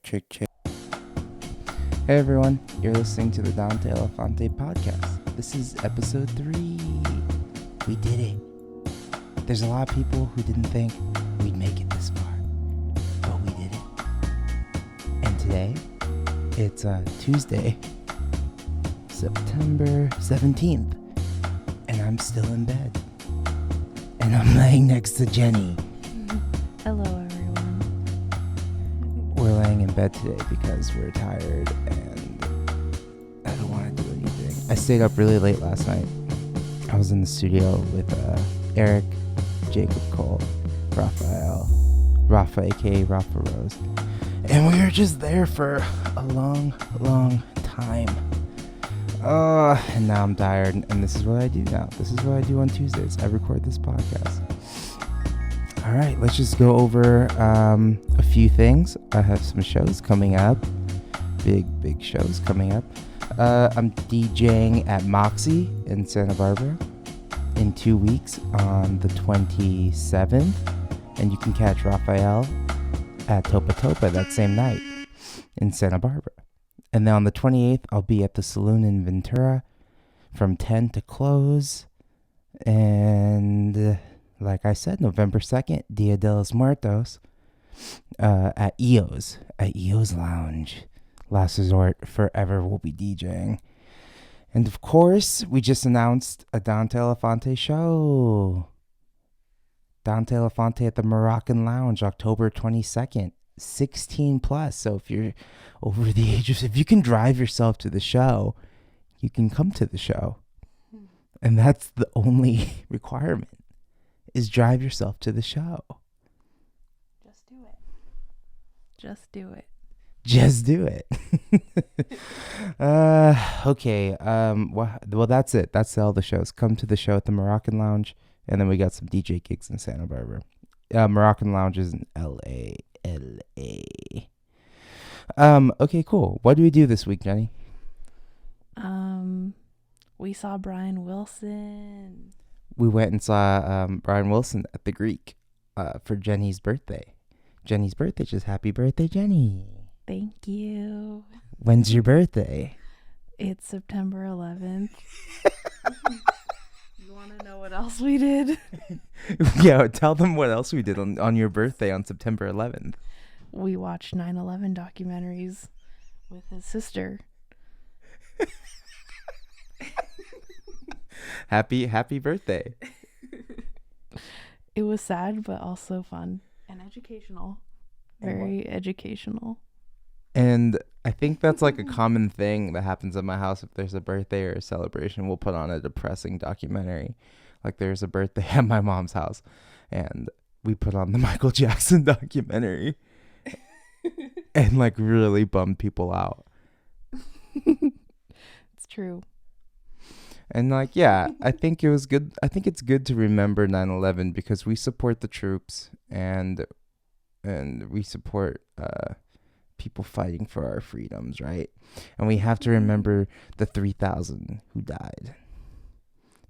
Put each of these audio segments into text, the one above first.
Check. Hey everyone, you're listening to the Dante Elephante podcast. This is episode 3. We did it. There's a lot of people who didn't think we'd make it this far, but we did it. And today, it's Tuesday, September 17th, and I'm still in bed. And I'm laying next to Jenny. Hello, everyone. We're laying in bed today because we're tired and I don't want to do anything. I stayed up really late last night. I was in the studio with Eric, Jacob Cole, Rafa, aka Rafa Rose. And we were just there for a long time. And now I'm tired, and this is what I do now. This is what I do on Tuesdays. I record this podcast. All right, let's just go over a few things. I have some shows coming up. Big shows coming up. I'm DJing at Moxie in Santa Barbara in 2 weeks on the 27th. And you can catch Raphael at Topa Topa that same night in Santa Barbara. And then on the 28th, I'll be at the Saloon in Ventura from 10 to close. And like I said, November 2nd, Dia de los Muertos, at EO's Lounge. Last Resort Forever will be DJing. And of course, we just announced a Dante Elephante show. Dante Elephante at the Moroccan Lounge, October 22nd, 16 plus. So if you're over the age of, if you can drive yourself to the show, you can come to the show. And that's the only requirement. Is drive yourself to the show. Just do it. Just do it. Okay. Well, that's it. That's all the shows. Come to the show at the Moroccan Lounge, and then we got some DJ gigs in Santa Barbara. Moroccan Lounge is in LA. Okay, cool. What do we do this week, Jenny? We saw Brian Wilson. We went and saw Brian Wilson at the Greek for Jenny's birthday. Jenny's birthday. Just happy birthday, Jenny. Thank you. When's your birthday? It's September 11th. You want to know what else we did? Yeah, tell them what else we did on your birthday on September 11th. We watched 9/11 documentaries with his sister. Happy birthday. It was sad, but also fun and educational. Very educational. And I think that's like a common thing that happens at my house. If there's a birthday or a celebration, we'll put on a depressing documentary. Like there's a birthday at my mom's house, and we put on the Michael Jackson documentary and like really bummed people out. It's true. And like, yeah, I think it was good. I think it's good to remember 9/11 because we support the troops and we support people fighting for our freedoms, right? And we have to remember the 3,000 who died.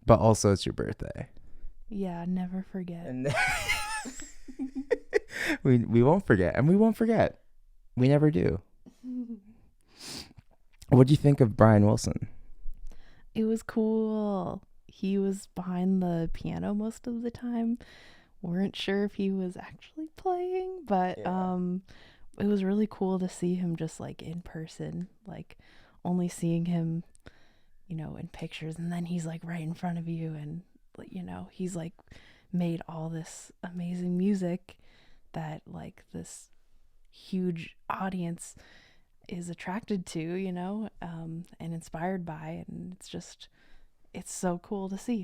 But also, it's your birthday. Yeah, never forget. And we won't forget, and we won't forget. We never do. What do you think of Brian Wilson? It was cool. He was behind the piano most of the time. Weren't sure if he was actually playing, but it was really cool to see him just like in person, like only seeing him, in pictures, and then he's like right in front of you, and he's like made all this amazing music that like this huge audience is attracted to, and inspired by, and it's so cool to see.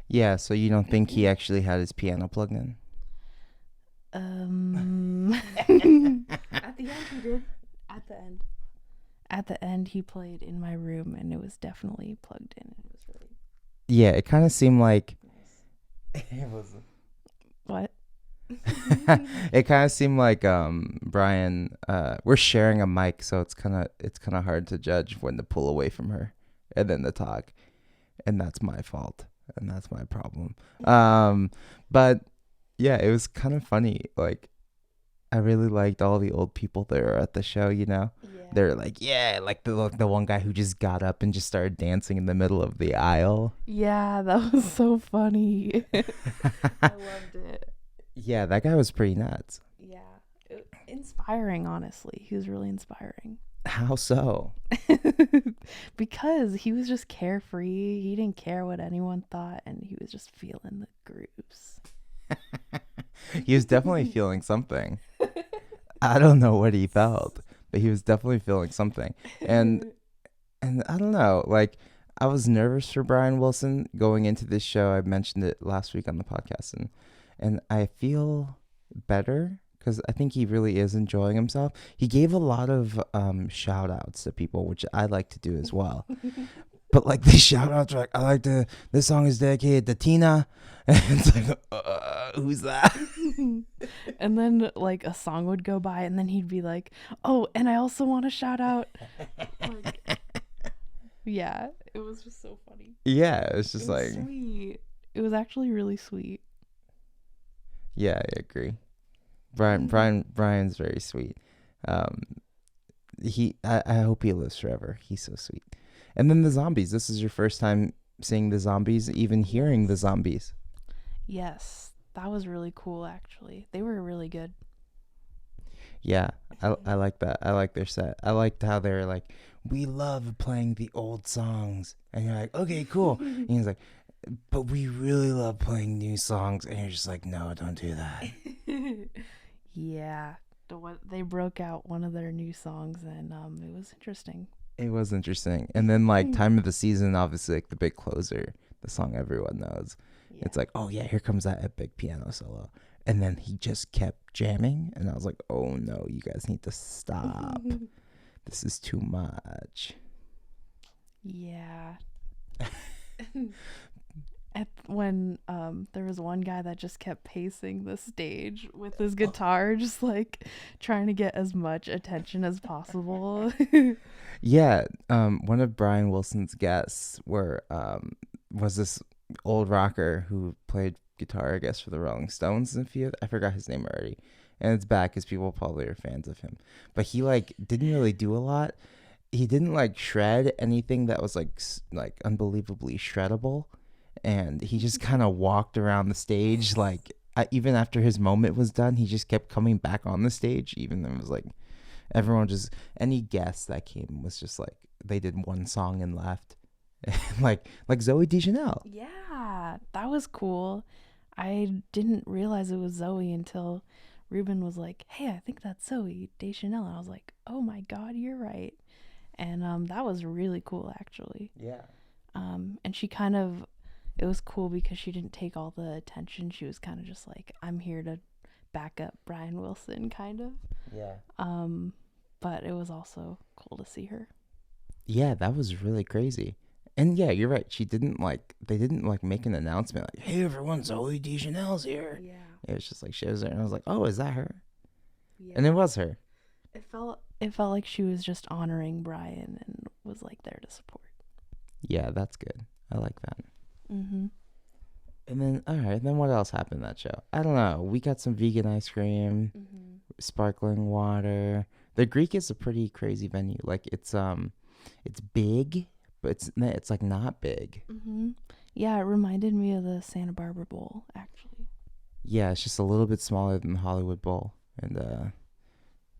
Yeah, so you don't think he actually had his piano plugged in? At the end he did. At the end he played in my room, and it was definitely plugged in. It was really it kind of seemed like nice. It was What? It kind of seemed like Brian, we're sharing a mic, so it's kind of hard to judge when to pull away from her and then to talk, and that's my fault and that's my problem. But yeah, it was kind of funny. Like I really liked all the old people that were at the show, you know? Yeah. They're like, yeah, like the one guy who just got up and just started dancing in the middle of the aisle. Yeah, that was so funny. I loved it. Yeah, that guy was pretty nuts. Yeah. Inspiring, honestly. He was really inspiring. How so? Because he was just carefree. He didn't care what anyone thought, and he was just feeling the grooves. He was definitely feeling something. I don't know what he felt, but he was definitely feeling something. And I don't know, like I was nervous for Brian Wilson going into this show. I mentioned it last week on the podcast, and I feel better because I think he really is enjoying himself. He gave a lot of shout outs to people, which I like to do as well. But like the shout outs are like, I like to, this song is dedicated to Tina. And it's like, who's that? And then like a song would go by, and then he'd be like, oh, and I also want to shout out. Like, yeah, it was just so funny. Yeah, it's just It was like, sweet. It was actually really sweet. yeah, I agree. Brian's very sweet. I hope he lives forever. He's so sweet. And then the zombies. This is your first time seeing the zombies, even hearing the zombies. Yes, that was really cool, actually. They were really good. Yeah, I like that. I like their set. I liked how they're like, we love playing the old songs. And you're like, okay, cool. And he's like, but we really love playing new songs. And you're just like, no, don't do that. Yeah, they broke out one of their new songs, and it was interesting. It was interesting. And then like Time of the Season, obviously like the big closer, the song everyone knows. Yeah. It's like, oh yeah, here comes that epic piano solo. And then he just kept jamming. And I was like, oh no, you guys need to stop. This is too much. Yeah. When there was one guy that just kept pacing the stage with his guitar, just like trying to get as much attention as possible. Yeah, one of Brian Wilson's guests was this old rocker who played guitar, I guess, for the Rolling Stones. I forgot his name already, and it's bad because people probably are fans of him. But he like didn't really do a lot. He didn't like shred anything that was like unbelievably shreddable, and he just kind of walked around the stage like. Even after his moment was done, he just kept coming back on the stage, even though it was like everyone just, any guest that came was just like, they did one song and left. like Zoe Deschanel. Yeah, that was cool. I didn't realize it was Zoe until Ruben was like, hey, I think that's Zoe Deschanel. And I was like, oh my God, you're right. And that was really cool, actually. Yeah. And she it was cool because she didn't take all the attention. She was kind of just like, I'm here to back up Brian Wilson, kind of. Yeah. But it was also cool to see her. Yeah, that was really crazy. And yeah, you're right. They didn't make an announcement like, hey everyone, Zoe Deschanel's here. Yeah. It was just like she was there, and I was like, oh, is that her? Yeah. And it was her. It felt like she was just honoring Brian and was like there to support. Yeah, that's good. I like that. Mm-hmm. And then, all right, then what else happened that show? I don't know. We got some vegan ice cream, sparkling water. The Greek is a pretty crazy venue. Like it's big, but it's like not big. Mm-hmm. Yeah, it reminded me of the Santa Barbara Bowl, actually. Yeah, it's just a little bit smaller than the Hollywood Bowl, and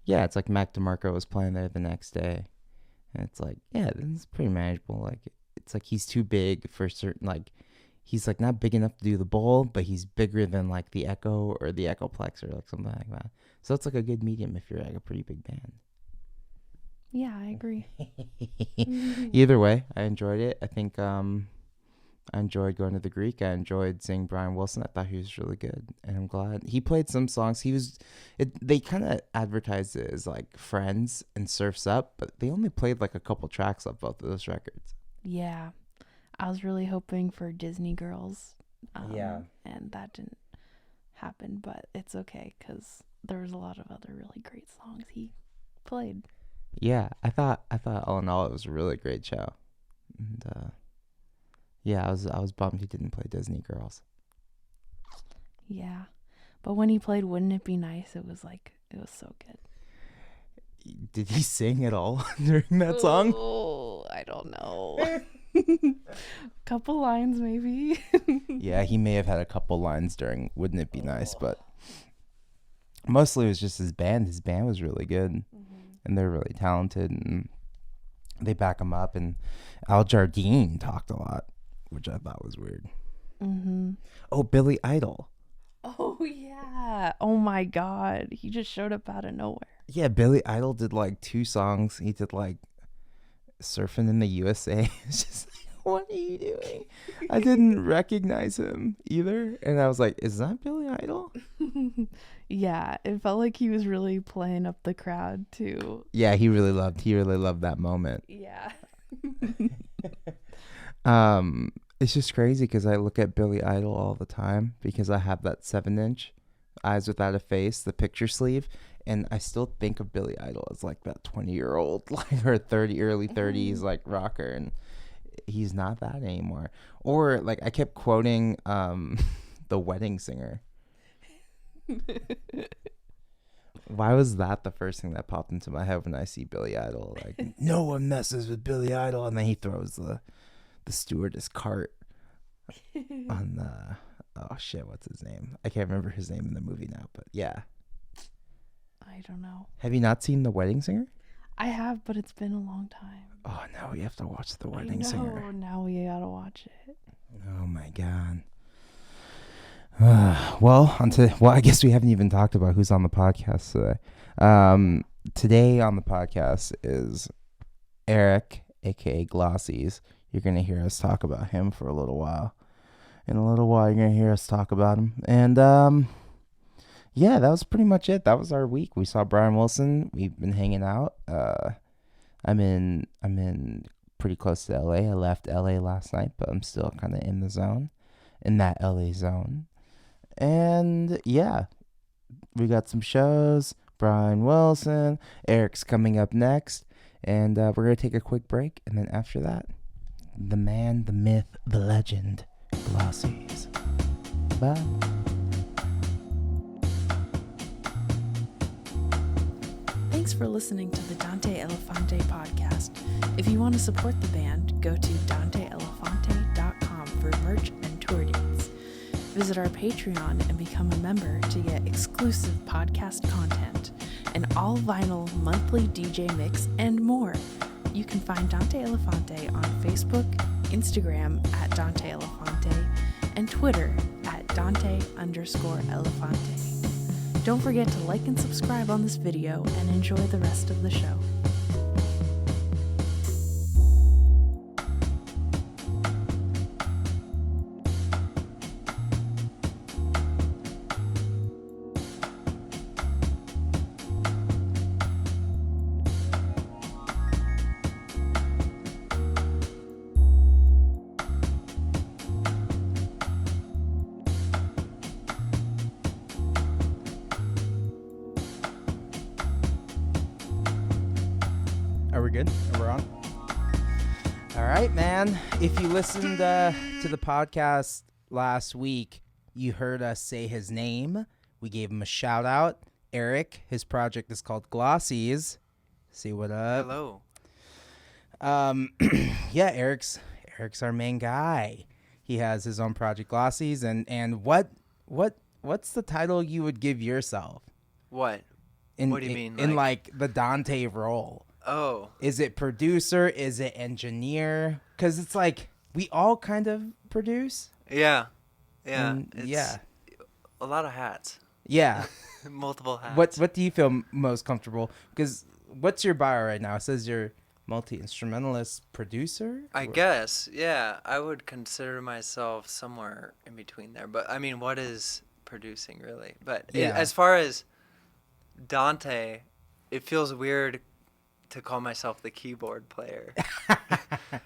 yeah, it's like Mac DeMarco was playing there the next day, and it's like, yeah, it's pretty manageable. Like it's like he's too big for certain, like he's like not big enough to do the bowl, but he's bigger than like the Echo or the Echoplex or like something like that. So it's like a good medium if you're like a pretty big band. Yeah, I agree. Either way, I enjoyed it. I think I enjoyed going to the Greek. I enjoyed seeing Brian Wilson. I thought he was really good, and I'm glad he played some songs. They kind of advertised it as like Friends and Surf's Up, but they only played like a couple tracks of both of those records. Yeah, I was really hoping for Disney Girls. Yeah, and that didn't happen, but it's okay because there was a lot of other really great songs he played. Yeah, I thought all in all it was a really great show, and yeah, I was bummed he didn't play Disney Girls. Yeah, but when he played Wouldn't It Be Nice, it It was so good. Did he sing at all during that song? Oh, I don't know. Couple lines, maybe. Yeah, he may have had a couple lines during Wouldn't It Be Nice, but mostly it was just his band. His band was really good, and they're really talented, and they back him up. And Al Jardine talked a lot, which I thought was weird. Oh, Billy Idol. Oh, yeah. Oh, my God. He just showed up out of nowhere. Yeah, Billy Idol did like 2 songs. He did like Surfing in the USA. It's just like, what are you doing? I didn't recognize him either. And I was like, is that Billy Idol? Yeah, it felt like he was really playing up the crowd, too. Yeah, he really loved that moment. Yeah. It's just crazy because I look at Billy Idol all the time because I have that 7-inch Eyes Without a Face, the picture sleeve, and I still think of Billy Idol as like that 20-year-old, like, or early 30s, like, rocker, and he's not that anymore. Or like I kept quoting The Wedding Singer. Why was that the first thing that popped into my head when I see Billy Idol? Like, no one messes with Billy Idol, and then he throws the stewardess cart on the, oh shit, what's his name? I can't remember his name in the movie now, but yeah. I don't know. Have you not seen The Wedding Singer? I have, but it's been a long time. Oh no, we have to watch The Wedding Singer. Now we gotta watch it. Oh my god. Well, I guess we haven't even talked about who's on the podcast today. Today on the podcast is Eric, aka Glossies. You're going to hear us talk about him for a little while. In a little while, you're going to hear us talk about him. And, yeah, that was pretty much it. That was our week. We saw Brian Wilson. We've been hanging out. I'm in pretty close to LA. I left LA last night, but I'm still kind of in that LA zone. And, yeah, we got some shows. Brian Wilson. Eric's coming up next. And we're going to take a quick break. And then after that, the man, the myth, the legend, Glossies. Bye. Thanks for listening to the Dante Elephante podcast. If you want to support the band, go to danteelefante.com for merch and tour dates. Visit our Patreon and become a member to get exclusive podcast content, an all-vinyl monthly DJ mix, and more. You can find Dante Elephante on Facebook, Instagram at Dante Elephante, and Twitter at Dante_Elephante. Don't forget to like and subscribe on this video and enjoy the rest of the show. Are we good? Are we on? All right, man. If you listened to the podcast last week, you heard us say his name. We gave him a shout out. Eric, his project is called Glossies. Say what up. Hello. Yeah, Eric's our main guy. He has his own project, Glossies, and what's the title you would give yourself? What? What do you mean? In like the Dante role? Oh. Is it producer? Is it engineer? Because it's like we all kind of produce. Yeah. Yeah. And It's a lot of hats. Yeah. Multiple hats. What do you feel most comfortable? Because what's your bio right now? It says you're multi-instrumentalist producer? I guess. Yeah. I would consider myself somewhere in between there. But I mean, what is producing really? But Yeah. as far as Dante, it feels weird to call myself the keyboard player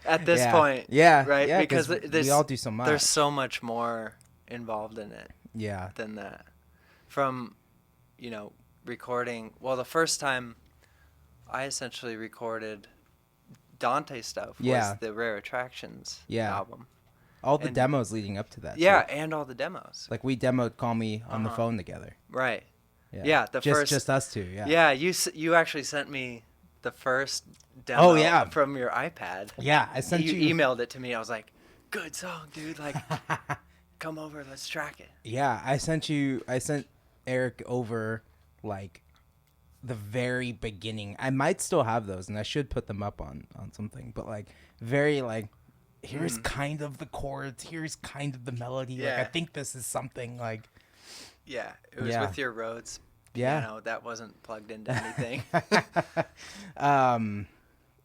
at this point. Yeah. Right? Yeah, because we all do so much. there's so much more involved in it. Yeah. Than that. From, recording. Well, the first time I essentially recorded Dante stuff was the Rare Attractions album. All the demos leading up to that. Yeah, too. and all the demos. Like we demoed Call Me on the phone together. Right. Yeah, just us two. Yeah. Yeah, you actually sent me the first demo. Oh, yeah. From your iPad. Yeah, I sent you. Emailed it to me. I was like, good song, dude. Like, come over, let's track it. Yeah, I sent Eric over like the very beginning. I might still have those, and I should put them up on something. But like very like, here's kind of the chords, here's kind of the melody. Yeah. Like I think this is something like. Yeah, it was with your Rhodes piano that wasn't plugged into anything.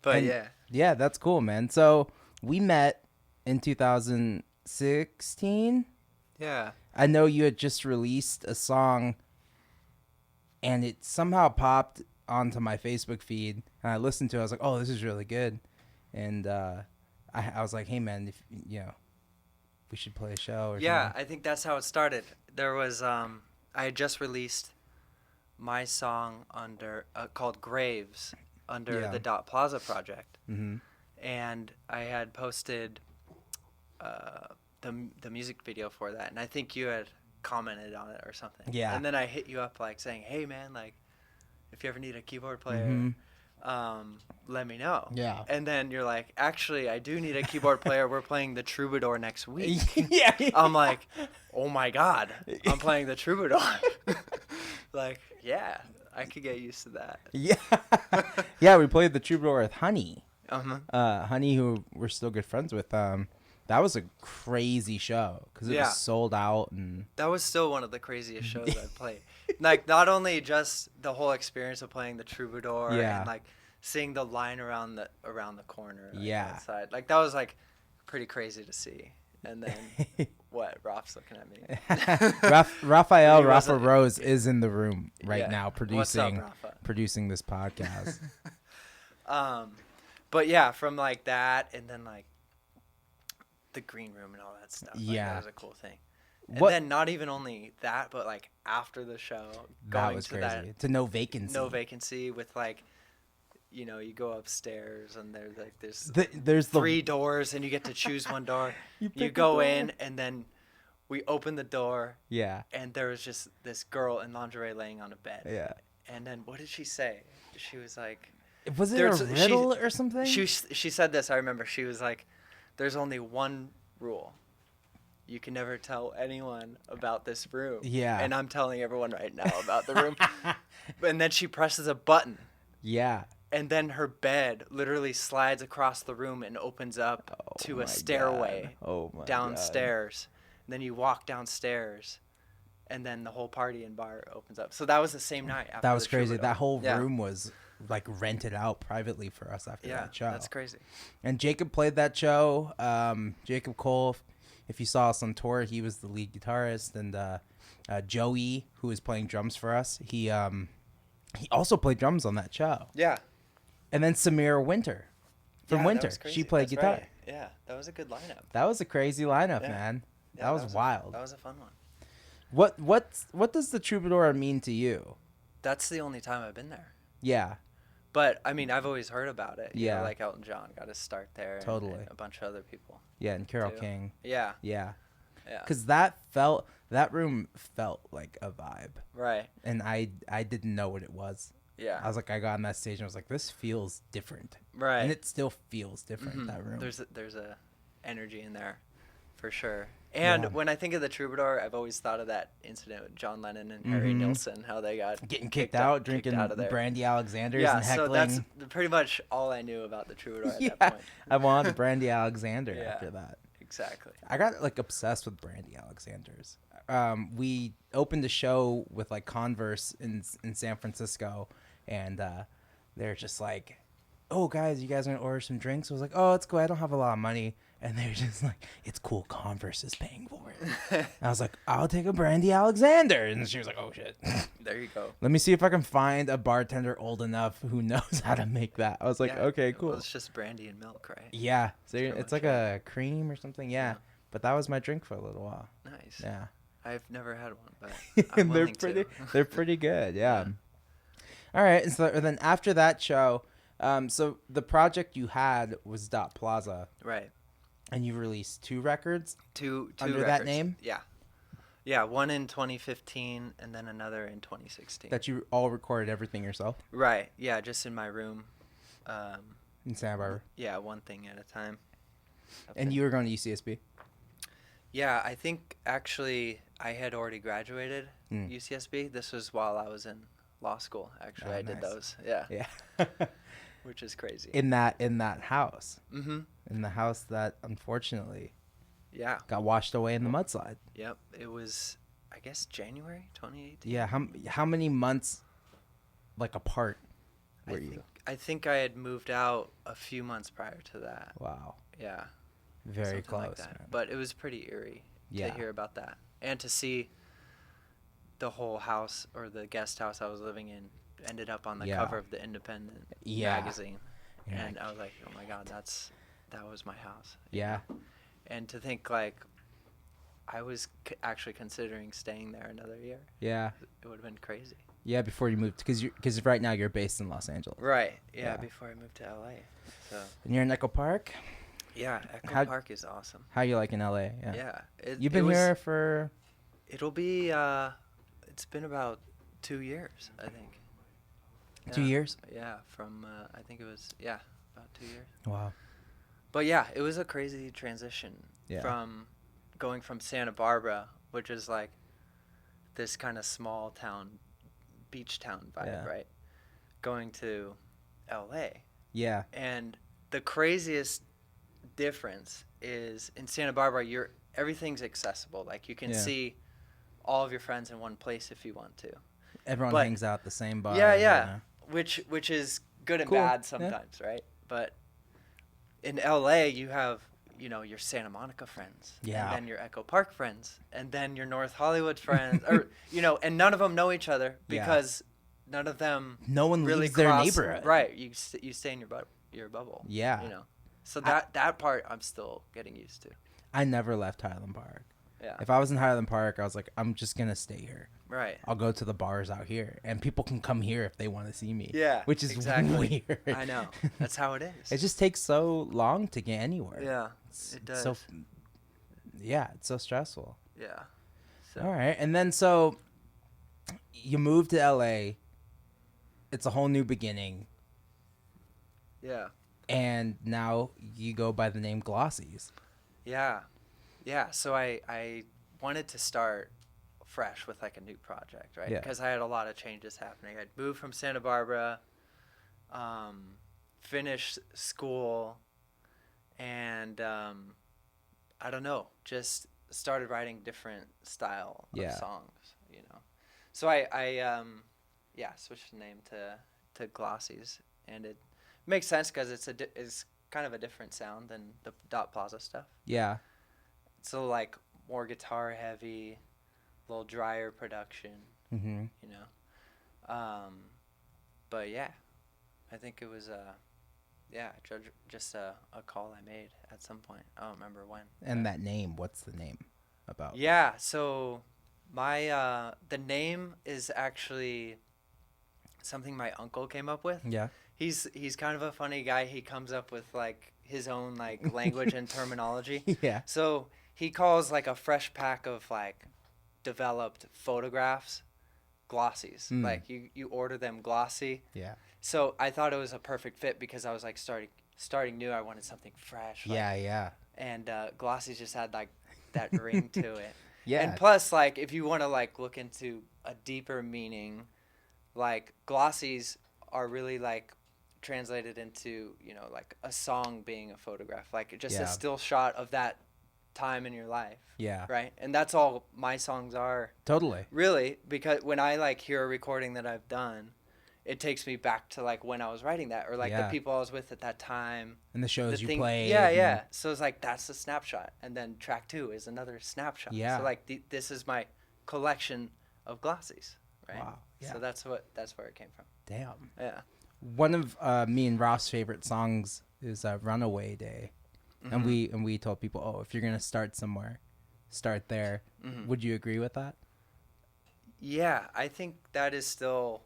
But yeah, that's cool, man. So we met in 2016. Yeah. I know you had just released a song, and it somehow popped onto my Facebook feed, and I listened to it. I was like, oh, this is really good. And I was like, hey, man, if we should play a show or something. I think that's how it started. There was I had just released my song under called Graves under the Dot Plaza project. Mm-hmm. And I had posted the music video for that, and I think you had commented on it or something. Yeah. And then I hit you up like saying, hey man, like if you ever need a keyboard player, let me know. Yeah. And then you're like, actually, I do need a keyboard player. We're playing the Troubadour next week. Yeah. I'm like, oh my God, I'm playing the Troubadour. Like, yeah, I could get used to that. Yeah. Yeah, we played the Troubadour with Honey. Uh-huh. Honey, who we're still good friends with. That was a crazy show because it was sold out. And that was still one of the craziest shows I've played. Like, not only just the whole experience of playing the Troubadour and like seeing the line around the corner outside. Like, that was like pretty crazy to see. And then what? Raf's looking at me. Raphael Rafa Rose is in the room right now producing this podcast. But yeah, from like that, and then like the green room and all that stuff. Like, that was a cool thing. And then not even only that, but like after the show, going to crazy. To No Vacancy. No Vacancy with like, you know, you go upstairs and there's like there's three doors and you get to choose one door. you go in and then we open the door. Yeah. And there was just this girl in lingerie laying on a bed. Yeah. And then what did she say? She was like, was it a riddle or something? She said this. I remember. She was like, "There's only one rule. You can never tell anyone about this room." Yeah. And I'm telling everyone right now about the room. And then she presses a button. Yeah. And then her bed literally slides across the room and opens up to a stairway downstairs. And then you walk downstairs, and then the whole party and bar opens up. So that was the same night. After that was crazy. That whole room was like rented out privately for us after that show. That's crazy. And Jacob played that show. Jacob Cole, if you saw us on tour, he was the lead guitarist. And Joey, who was playing drums for us, he also played drums on that show. Yeah. And then Samira Winter from Winter, she played guitar. Right. Yeah, that was a good lineup. That was a crazy lineup, man. Yeah, that was wild. That was a fun one. What does the Troubadour mean to you? That's the only time I've been there. Yeah. But, I mean, I've always heard about it. You know, like Elton John got his start there. Totally. And a bunch of other people. Yeah, and Carole King. Yeah. Yeah. Yeah. Because that room felt like a vibe. Right. And I didn't know what it was. Yeah. I was like, I got on that stage and I was like, this feels different. Right. And it still feels different, that room. There's a energy in there, for sure. And when I think of the Troubadour, I've always thought of that incident with John Lennon and Harry Nilsson, how they got getting kicked out, drinking Brandy Alexander's and heckling. So that's pretty much all I knew about the Troubadour at that point. I wanted Brandy Alexander after that. Exactly. I got like obsessed with Brandy Alexander's. We opened a show with like Converse in San Francisco, and they're just like, "Oh, guys, you guys want to order some drinks?" I was like, "Oh, it's cool. I don't have a lot of money." And they're just like, "It's cool. Converse is paying for it." And I was like, "I'll take a Brandy Alexander." And she was like, "Oh, shit." There you go. Let me see if I can find a bartender old enough who knows how to make that. I was like, okay, cool. Well, it's just brandy and milk, right? Yeah. So it's like a cream or something. Yeah. But that was my drink for a little while. Nice. Yeah. I've never had one, but I'm willing to. They're pretty good. Yeah. All right. And so then after that show, so the project you had was Dot Plaza. Right. And you released 2 records? Two under records. That name? Yeah. Yeah, one in 2015 and then another in 2016. That you all recorded everything yourself? Right. Yeah, just in my room. In Santa Barbara? Yeah, one thing at a time. And you were going to UCSB? Yeah, I think actually I had already graduated UCSB. This was while I was in law school. Actually, I did those. Yeah. Yeah. Which is crazy. In that house. Mm-hmm. In the house that unfortunately got washed away in the mudslide. Yep. It was, I guess, January 2018. Yeah. How many months like apart were you? I think I had moved out a few months prior to that. Wow. Yeah. Very Something close. Like that. Man. But it was pretty eerie to hear about that. And to see the whole house or the guest house I was living in ended up on the cover of the Independent magazine. Yeah. And I was like, oh my God, that was my house. Yeah. And to think like I was actually considering staying there another year. Yeah. It would have been crazy. Yeah, before you moved, because right now you're based in Los Angeles. Right. Yeah, before I moved to LA. So. And you're in Echo Park? Yeah, Echo Park is awesome. How you like in LA? Yeah. You've been here for? It'll be. It's been about 2 years, I think. 2 years? Yeah, from I think it was about 2 years. Wow. But yeah, it was a crazy transition from going from Santa Barbara, which is like this kind of small town, beach town vibe, right? Going to LA. Yeah. And the craziest difference is in Santa Barbara, everything's accessible. Like you can see all of your friends in one place if you want to. Everyone hangs out at the same bar. Yeah, yeah. Which is good and bad sometimes, right? But in LA, you have, your Santa Monica friends. Yeah. And then your Echo Park friends. And then your North Hollywood friends. Or, and none of them know each other because none of them no one really leaves their neighborhood. Right. You stay in your bubble. Yeah. So that part I'm still getting used to. I never left Highland Park. Yeah. If I was in Highland Park, I was like, I'm just going to stay here. Right. I'll go to the bars out here, and people can come here if they want to see me. Yeah. Which is weird. I know. That's how it is. It just takes so long to get anywhere. Yeah. It does. It's so stressful. Yeah. So. All right. And then so you moved to LA. It's a whole new beginning. Yeah. And now you go by the name Glossies. Yeah. Yeah. So I wanted to start fresh with like a new project, right? Because I had a lot of changes happening. I'd moved from Santa Barbara, finished school, and I don't know, just started writing different style of songs, So I switched the name to Glossies, and it makes sense because it's kind of a different sound than the Dot Plaza stuff. Yeah. So like more guitar heavy, a little drier production, but yeah, I think it was just a call I made at some point. I don't remember when. And that name, what's the name about? Yeah, so my the name is actually something my uncle came up with. Yeah. He's kind of a funny guy. He comes up with like his own like language and terminology. Yeah. So he calls like a fresh pack of like developed photographs Glossies. Like you order them glossy. Yeah. So I thought it was a perfect fit because I was like starting new. I wanted something fresh. Yeah. And Glossies just had like that ring to it. Yeah. And plus, like if you want to like look into a deeper meaning, like Glossies are really like translated into like a song being a photograph, like just a still shot of that time in your life. Yeah. Right. And that's all my songs are. Totally. Really, because when I like hear a recording that I've done, it takes me back to like when I was writing that, or like the people I was with at that time and the shows you played. Yeah. So it's like that's a snapshot, and then track 2 is another snapshot. Yeah. So like this is my collection of Glossies. Right. Wow. Yeah. So that's where it came from. Damn. Yeah. One of me and Ross's favorite songs is Runaway Day. And we told people, if you're going to start somewhere, start there. Would you agree with that? Yeah, I think that is still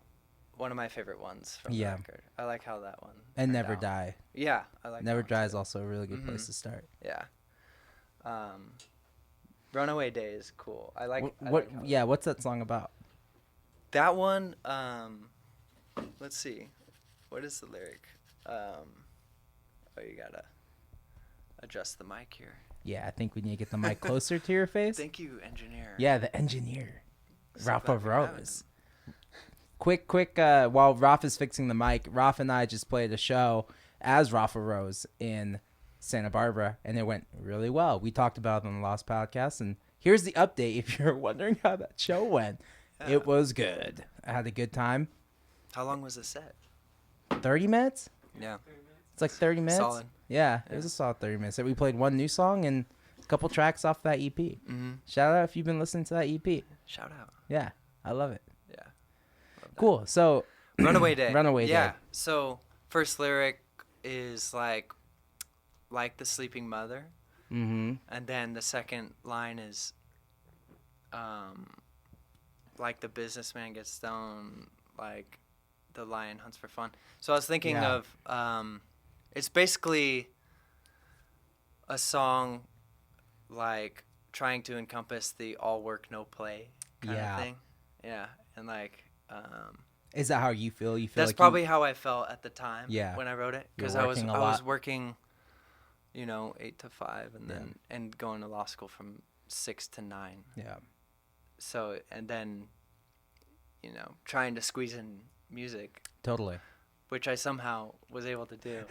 one of my favorite ones from the record. I like how that one. And Never Die. Yeah, I like Never Die is also a really good place to start. Yeah. Runaway Day is cool. I like what's that song about? That one, let's see. What is the lyric? You gotta adjust the mic here. Yeah, I think we need to get the mic closer to your face. Thank you, engineer. Yeah, the engineer. Rafa Rose. Quick, while Rafa is fixing the mic, Rafa and I just played a show as Rafa Rose in Santa Barbara, and it went really well. We talked about it on the Lost podcast, and here's the update if you're wondering how that show went. Yeah. It was good. I had a good time. How long was the set? 30 minutes? Yeah. It's like 30 minutes. Solid. Yeah, it was a solid 30 minutes. We played one new song and a couple tracks off that EP. Mm-hmm. Shout out if you've been listening to that EP. Shout out. Yeah, I love it. Yeah. Cool. So, Runaway Day. Runaway Day. Yeah. So, first lyric is like the sleeping mother. Mm-hmm. And then the second line is like the businessman gets stoned, like the lion hunts for fun. So I was thinking of it's basically a song like trying to encompass the all work no play kind of thing. Yeah. And like is that how you feel? You feel that's like probably how I felt at the time when I wrote it, because I was working 8 to 5 and then and going to law school from 6 to 9. Yeah. So, and then, trying to squeeze in music. Totally. Which I somehow was able to do.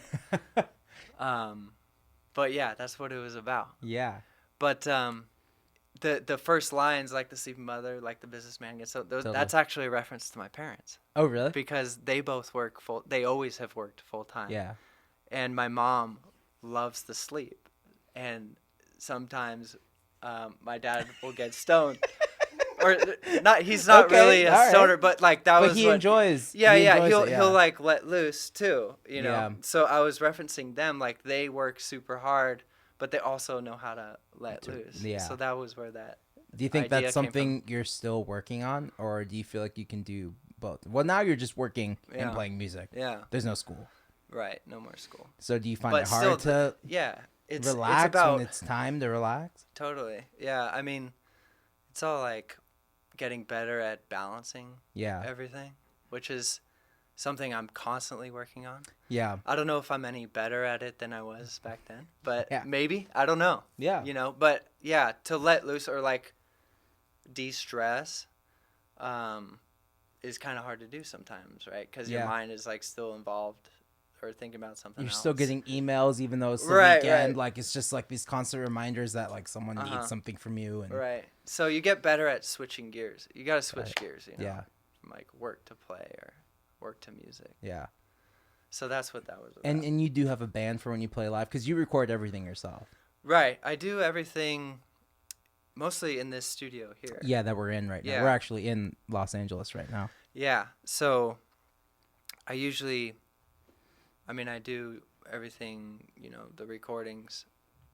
But yeah, that's what it was about. Yeah. But the first lines, like the sleeping mother, like the businessman gets that's actually a reference to my parents. Oh, really? Because they both work they always have worked full time. Yeah. And my mom loves to sleep. And sometimes my dad will get stoned. Or not, he's not really a stoner, but like that was. But he enjoys. He'll like let loose too, Yeah. So I was referencing them, like they work super hard, but they also know how to let loose. Yeah. So that was where that. Do you think that's something you're still working on, or do you feel like you can do both? Well, now you're just working and playing music. Yeah. There's no school. Right. No more school. So do you find it hard to relax when it's time to relax? Totally. Yeah. I mean, it's all like getting better at balancing everything, which is something I'm constantly working on. Yeah. I don't know if I'm any better at it than I was back then, but maybe. I don't know. Yeah. But yeah, to let loose or like de-stress is kind of hard to do sometimes, right? Because your mind is like still involved or thinking about something else. You're still getting emails even though it's the weekend. Like it's just like these constant reminders that like someone needs something from you. And So you get better at switching gears. You got to switch gears, Yeah. From like work to play or work to music. Yeah. So that's what that was about. And you do have a band for when you play live because you record everything yourself. Right. I do everything mostly in this studio here. Yeah, that we're in right now. We're actually in Los Angeles right now. Yeah. So I do everything, the recordings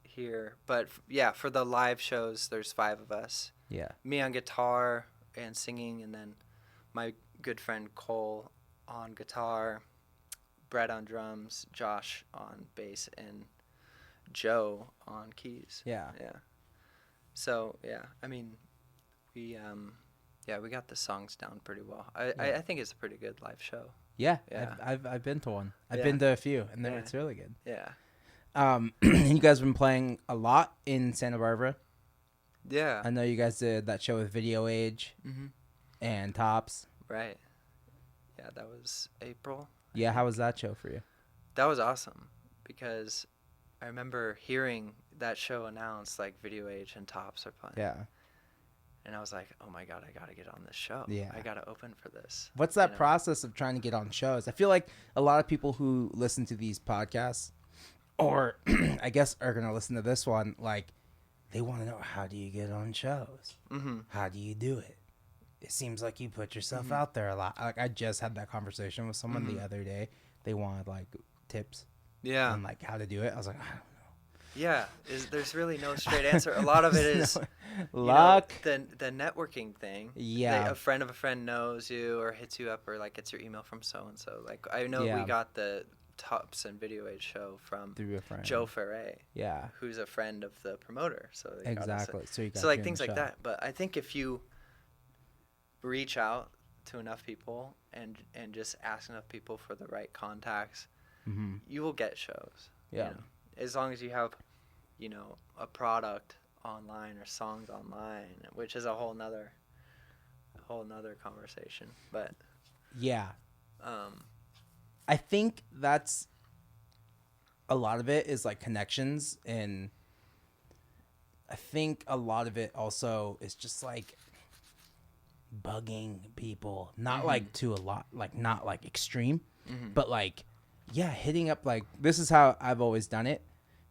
here. But for the live shows, there's 5 of us. Yeah. Me on guitar and singing, and then my good friend Cole on guitar, Brett on drums, Josh on bass, and Joe on keys. Yeah. Yeah. So, we got the songs down pretty well. I think it's a pretty good live show. Yeah. I've been to one. I've been to a few, and it's really good. Yeah. You guys have been playing a lot in Santa Barbara. Yeah. I know you guys did that show with Video Age and Tops. Right. Yeah, that was April. Yeah, how was that show for you? That was awesome because I remember hearing that show announced, like Video Age and Tops are playing. Yeah. And I was like, oh my God, I got to get on this show. Yeah. I got to open for this. What's that process of trying to get on shows? I feel like a lot of people who listen to these podcasts, or I guess are going to listen to this one, like, they want to know, how do you get on shows? Mm-hmm. How do you do it? It seems like you put yourself out there a lot. Like, I just had that conversation with someone the other day. They wanted, like, tips. Yeah. On, like, how to do it. I was like, I don't know. Yeah, there's really no straight answer. A lot of it is luck. The networking thing. Yeah. A friend of a friend knows you or hits you up or like gets your email from so and so. Like I know we got the Tups and Video Age show from through a friend. Joe Ferre. Yeah. Who's a friend of the promoter. So exactly. So you got like things like that. But I think if you reach out to enough people and just ask enough people for the right contacts, you will get shows. Yeah. You know? As long as you have, you know, a product online or songs online, which is a whole nother conversation. But yeah. I think that's a lot of it is like connections, and I think a lot of it also is just like bugging people, not like to a lot, like not like extreme, but like, yeah, hitting up, like, this is how I've always done it,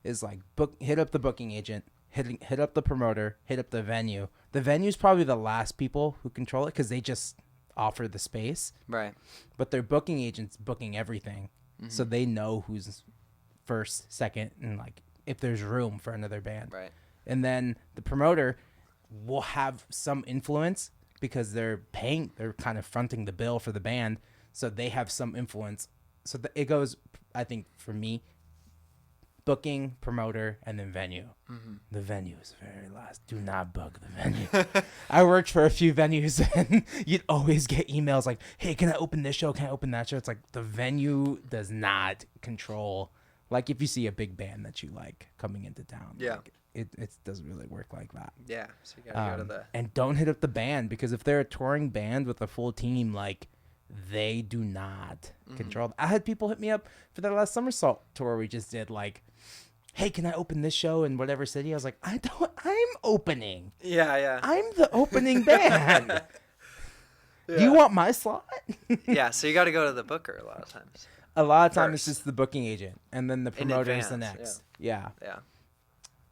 is like hit up the booking agent, hit up the promoter, hit up the venue. The venue's probably the last people who control it because they just offer the space, right? But their booking agent's booking everything, so they know who's first, second, and like if there's room for another band, right? And then the promoter will have some influence because they're kind of fronting the bill for the band, so they have some influence. So it goes, I think, for me, booking, promoter, and then venue. The venue is very last. Do not bug the venue. I worked for a few venues, and you'd always get emails like, hey, can I open this show? Can I open that show? It's like the venue does not control. Like if you see a big band that you like coming into town. Yeah. Like, it doesn't really work like that. Yeah. So you gotta go to the... And don't hit up the band, because if they're a touring band with a full team, like, they do not control. I had people hit me up for that last Somersault tour we just did, like, hey, can I open this show in whatever city? I was like, I'm opening. Yeah. I'm the opening band. Do you want my slot? Yeah, so you got to go to the booker a lot of times. A lot of times it's just the booking agent, and then the promoter is the next. Yeah.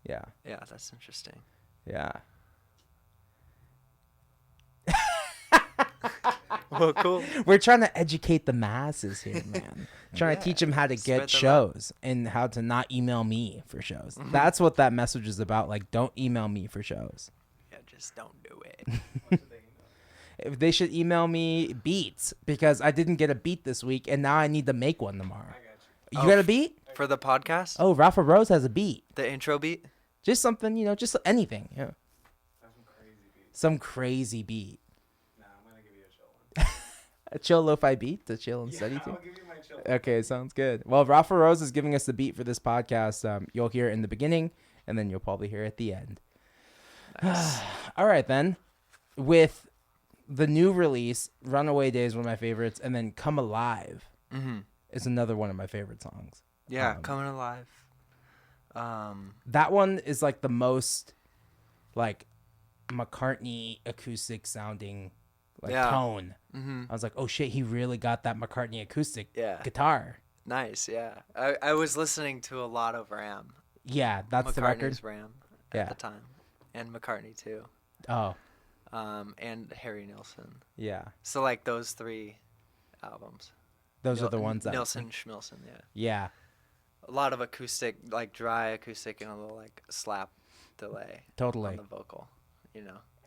Yeah, that's interesting. Yeah. Well, cool. We're trying to educate the masses here, man. Trying to teach them how to get shows and how to not email me for shows. That's what that message is about. Like, don't email me for shows. Yeah, just don't do it. They should email me beats, because I didn't get a beat this week, and now I need to make one tomorrow. I got you. You got a beat? For the podcast? Oh, Rafa Rose has a beat. The intro beat? Just something, just anything. Yeah. Some crazy beat. Some crazy beat. Nah, I'm going to give you a chill one. A chill lo-fi beat to chill and study to? I'll give you my chill. Okay, sounds good. Well, Rafa Rose is giving us the beat for this podcast. You'll hear it in the beginning, and then you'll probably hear it at the end. Nice. All right, then. With the new release, Runaway Day is one of my favorites, and then Come Alive is another one of my favorite songs. Yeah, Coming Alive. That one is like the most like McCartney acoustic sounding tone. I was like, oh shit, he really got that McCartney acoustic guitar. Nice, yeah. I was listening to a lot of Ram. Yeah, that's the record. McCartney's Ram at the time, and McCartney too. Oh. And Harry Nilsson. Yeah. So like those three albums. Those are the ones that Nilsson, Schmilsson, yeah. Yeah. A lot of acoustic, like dry acoustic, and a little like slap delay. Totally. On the vocal,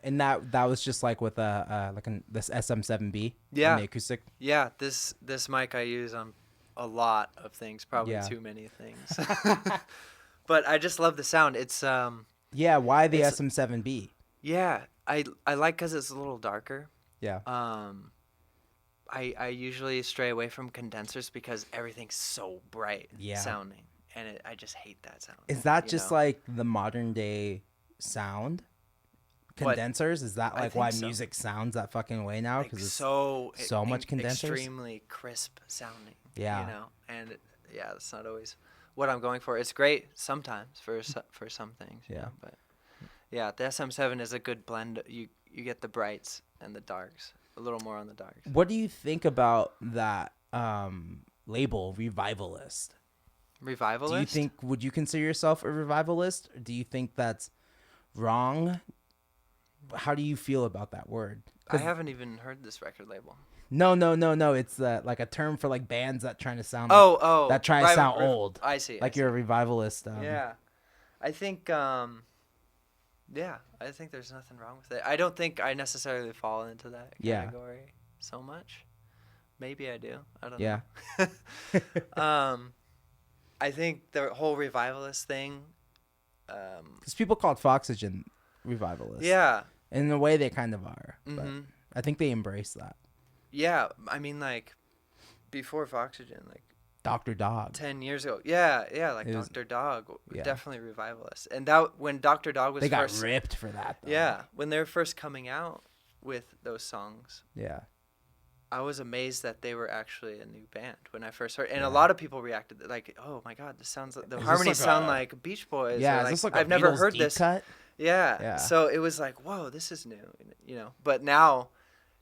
And that was just like with this SM7B. Yeah. In the acoustic. Yeah. This mic I use on a lot of things, probably too many things. But I just love the sound. It's Yeah. Why the SM7B? Yeah, I like because it's a little darker. Yeah. I usually stray away from condensers because everything's so bright sounding, and I just hate that sound. Is that just like the modern day sound? Condensers? Is that like why music sounds that fucking way now? Because it's so much condensers? Extremely crisp sounding. Yeah. And that's not always what I'm going for. It's great sometimes for some things. Yeah. But yeah, the SM7 is a good blend. You get the brights and the darks. A little more on the darks. What do you think about that label, Revivalist? Revivalist? Do you think, would you consider yourself a revivalist? Or do you think that's wrong? How do you feel about that word? I haven't even heard this record label. No. It's like a term for like bands that trying to sound that try to sound old. I see. Like you're a revivalist. Yeah. I think I think there's nothing wrong with it. I don't think I necessarily fall into that category so much. Maybe I do. I don't Yeah. know. I think the whole revivalist thing. Because people called Foxygen revivalists. Yeah. In a way, they kind of are. But Mm-hmm. I think they embrace that. Yeah. I mean, like, before Foxygen, like, Dr. Dog. 10 years ago. Yeah. Like, It was- Dr. Dog. yeah. Definitely revivalist. And that when Dr. Dog was They got first. ripped for that, though. Yeah. When they were first coming out with those songs. Yeah. I was amazed that they were actually a new band when I first heard, and Yeah. a lot of people reacted like, "Oh my God, this sounds like the Is this harmonies like sound a- like Beach Boys." Yeah, or is like, this like I've a never Beatles heard deep this. cut? Yeah. Yeah. So it was like, "Whoa, this is new," you know. But now,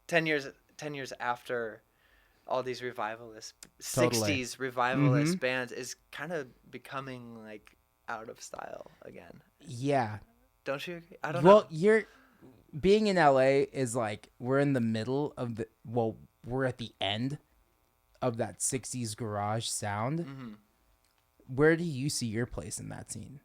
10 years after all these revivalist, Totally. 60s revivalist Mhm. bands is kind of becoming like out of style again. Yeah. Don't you agree? I don't Well, know. you're being in LA is like we're in the middle of we're at the end of that 60s garage sound. Mm-hmm. Where do you see your place in that scene?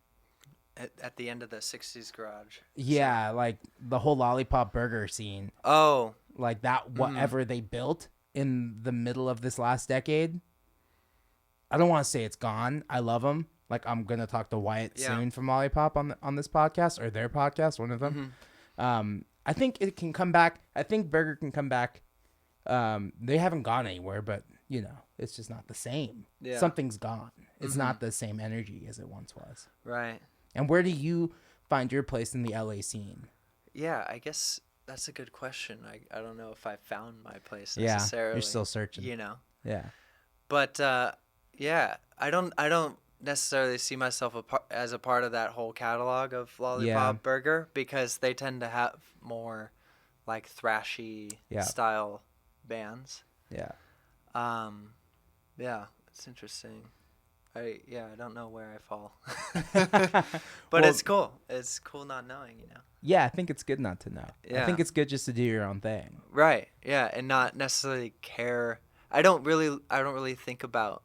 At the end of the 60s garage. Yeah, like the whole Lollipop Burger scene. Oh, Like that whatever they built in the middle of this last decade. I don't want to say it's gone. I love them. Like I'm going to talk to Wyatt soon from Lollipop on this podcast or their podcast, one of them. Mm-hmm. I think it can come back. I think Burger can come back. They haven't gone anywhere, but you know, it's just not the same. Yeah. Something's gone. It's not the same energy as it once was. right. And where do you find your place in the LA scene? Yeah, I guess that's a good question. I don't know if I found my place Yeah, necessarily. you're still searching. You know. Yeah. But yeah, I don't necessarily see myself as a part of that whole catalog of Lollipop Burger because they tend to have more like thrashy style bands. Yeah. Yeah, it's interesting. I don't know where I fall. But Well, it's cool. It's cool not knowing, you know. Yeah, I think it's good not to know. I Yeah. think it's good just to do your own thing. Right. Yeah, and not necessarily care. I don't really think about.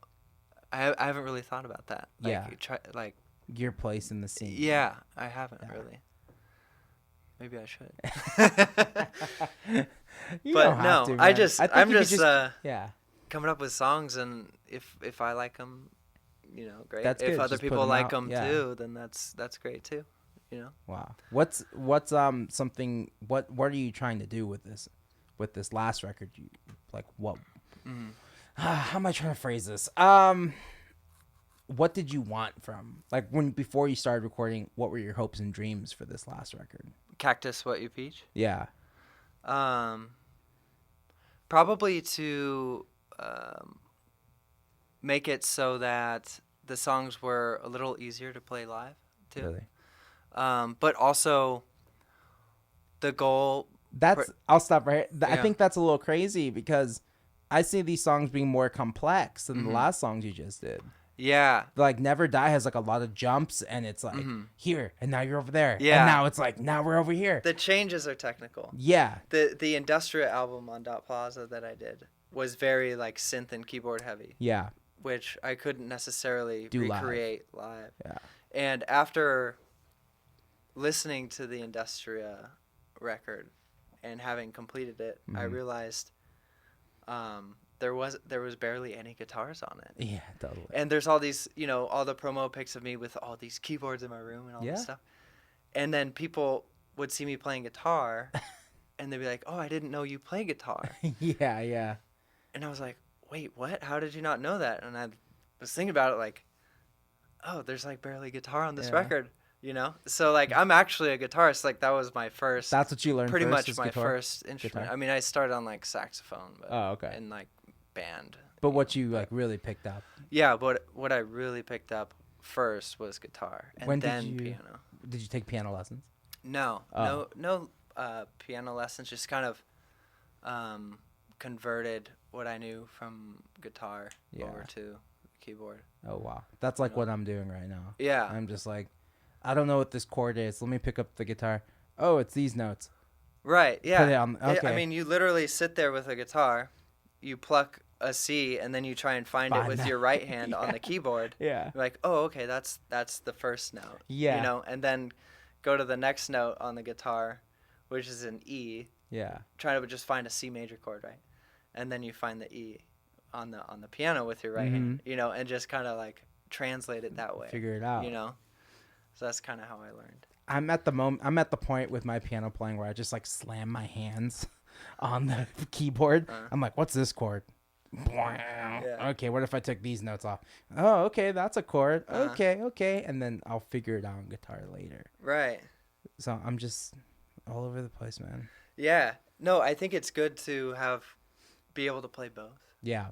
I haven't really thought about that. Like, Your place in the scene. Yeah, I haven't Yeah. really. Maybe I should. You But don't have no, to, I man. just think I'm you could just yeah. coming up with songs, and if I like them, you know, great. That's if good, other just put people 'em like out, them yeah. too, then that's great too. You know. Wow. What's something what are you trying to do with this last record? You like what? Mm-hmm. How am I trying to phrase this? What did you want from like before you started recording? What were your hopes and dreams for this last record? Cactus, What You Peach. Yeah. Probably to make it so that the songs were a little easier to play live too. Really. But also the goal. I'll stop right here. I Yeah. think that's a little crazy because I see these songs being more complex than the last songs you just did. Yeah. Like Never Die has like a lot of jumps and it's like here and now you're over there. Yeah. And now it's like now we're over here. The changes are technical. Yeah. The Industrial album on Dot Plaza that I did was very like synth and keyboard heavy, Yeah. which I couldn't necessarily Do live. recreate live. Yeah. And after listening to the Industria record and having completed it, I realized there was barely any guitars on it. Yeah, totally. And there's all these, you know, all the promo pics of me with all these keyboards in my room and all this stuff. And then people would see me playing guitar and they'd be like, "Oh, I didn't know you play guitar." Yeah. And I was like, "Wait, what? How did you not know that?" And I was thinking about it like, "Oh, there's like barely guitar on this Yeah. record." You know, so like I'm actually a guitarist. Like that was my first. That's what you learned. pretty first much is my guitar? first instrument. Guitar? I mean, I started on like saxophone, but Oh, okay. and like band. But what you like really picked up. Yeah, but what I really picked up first was guitar, and When did then you- piano. Did you take piano lessons? No, Oh. no piano lessons. Just kind of converted what I knew from guitar over to keyboard. Oh wow. That's like what I'm doing right now. Yeah. I'm just like I don't know what this chord is. Let me pick up the guitar. Oh, it's these notes. Right. Yeah. Put it on- I okay. mean, you literally sit there with a guitar, you pluck a C, and then you try and find it Find with that. your right hand on Yeah. the keyboard. Yeah. You're like, oh, okay, that's the first note. Yeah. You know, and then go to the next note on the guitar, which is an E. Yeah. Trying to just find a C major chord, right? and then you find the E on the piano with your right hand, you know, and just kind of like translate it that way. Figure it out. You know, so that's kind of how I learned. I'm at the point with my piano playing where I just like slam my hands on the keyboard. I'm like, what's this chord? Yeah. Okay, what if I took these notes off? Oh, okay, that's a chord. Okay, and then I'll figure it out on guitar later. Right. So I'm just all over the place, man. Yeah. No, I think it's good to be able to play both. Yeah.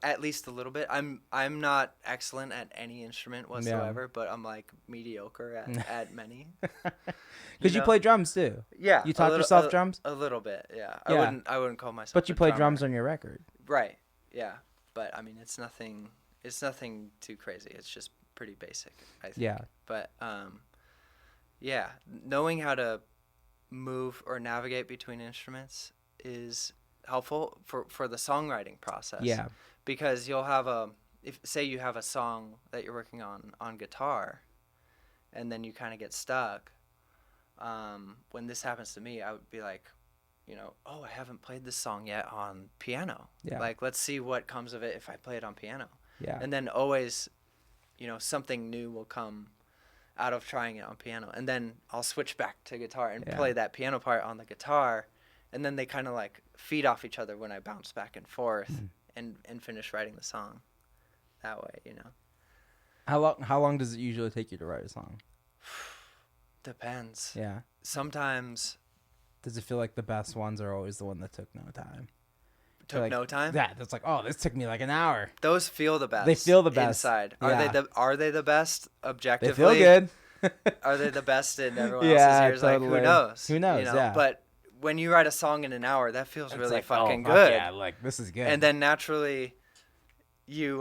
At least a little bit. I'm not excellent at any instrument whatsoever, but I'm like mediocre at many. Because you play drums too. Yeah. You taught yourself drums? A little bit, yeah. Yeah. I wouldn't call myself But you a play drummer. drums on your record. Right. Yeah. But I mean, it's nothing too crazy. It's just pretty basic, I think. Yeah. But yeah, knowing how to move or navigate between instruments is helpful for the songwriting process. Yeah. Because you'll have say you have a song that you're working on guitar, and then you kind of get stuck. When this happens to me, I would be like, you know, oh, I haven't played this song yet on piano. Yeah. Like, let's see what comes of it if I play it on piano. Yeah. And then always, you know, something new will come out of trying it on piano. And then I'll switch back to guitar and play that piano part on the guitar. And then they kind of like feed off each other when I bounce back and forth and finish writing the song that way, you know. How long does it usually take you to write a song? Depends. Yeah. Sometimes. Does it feel like the best ones are always the one that took no time? No time? Yeah, that's like, oh, this took me like an hour. Those feel the best. They feel the best inside. Yeah. Are they the best objectively? They feel good. Are they the best in everyone else's ears? Totally. Like, who knows? Who knows? You know? Yeah. But when you write a song in an hour, that feels It's really like, fucking fuck good. Yeah, like this is good. And then naturally, you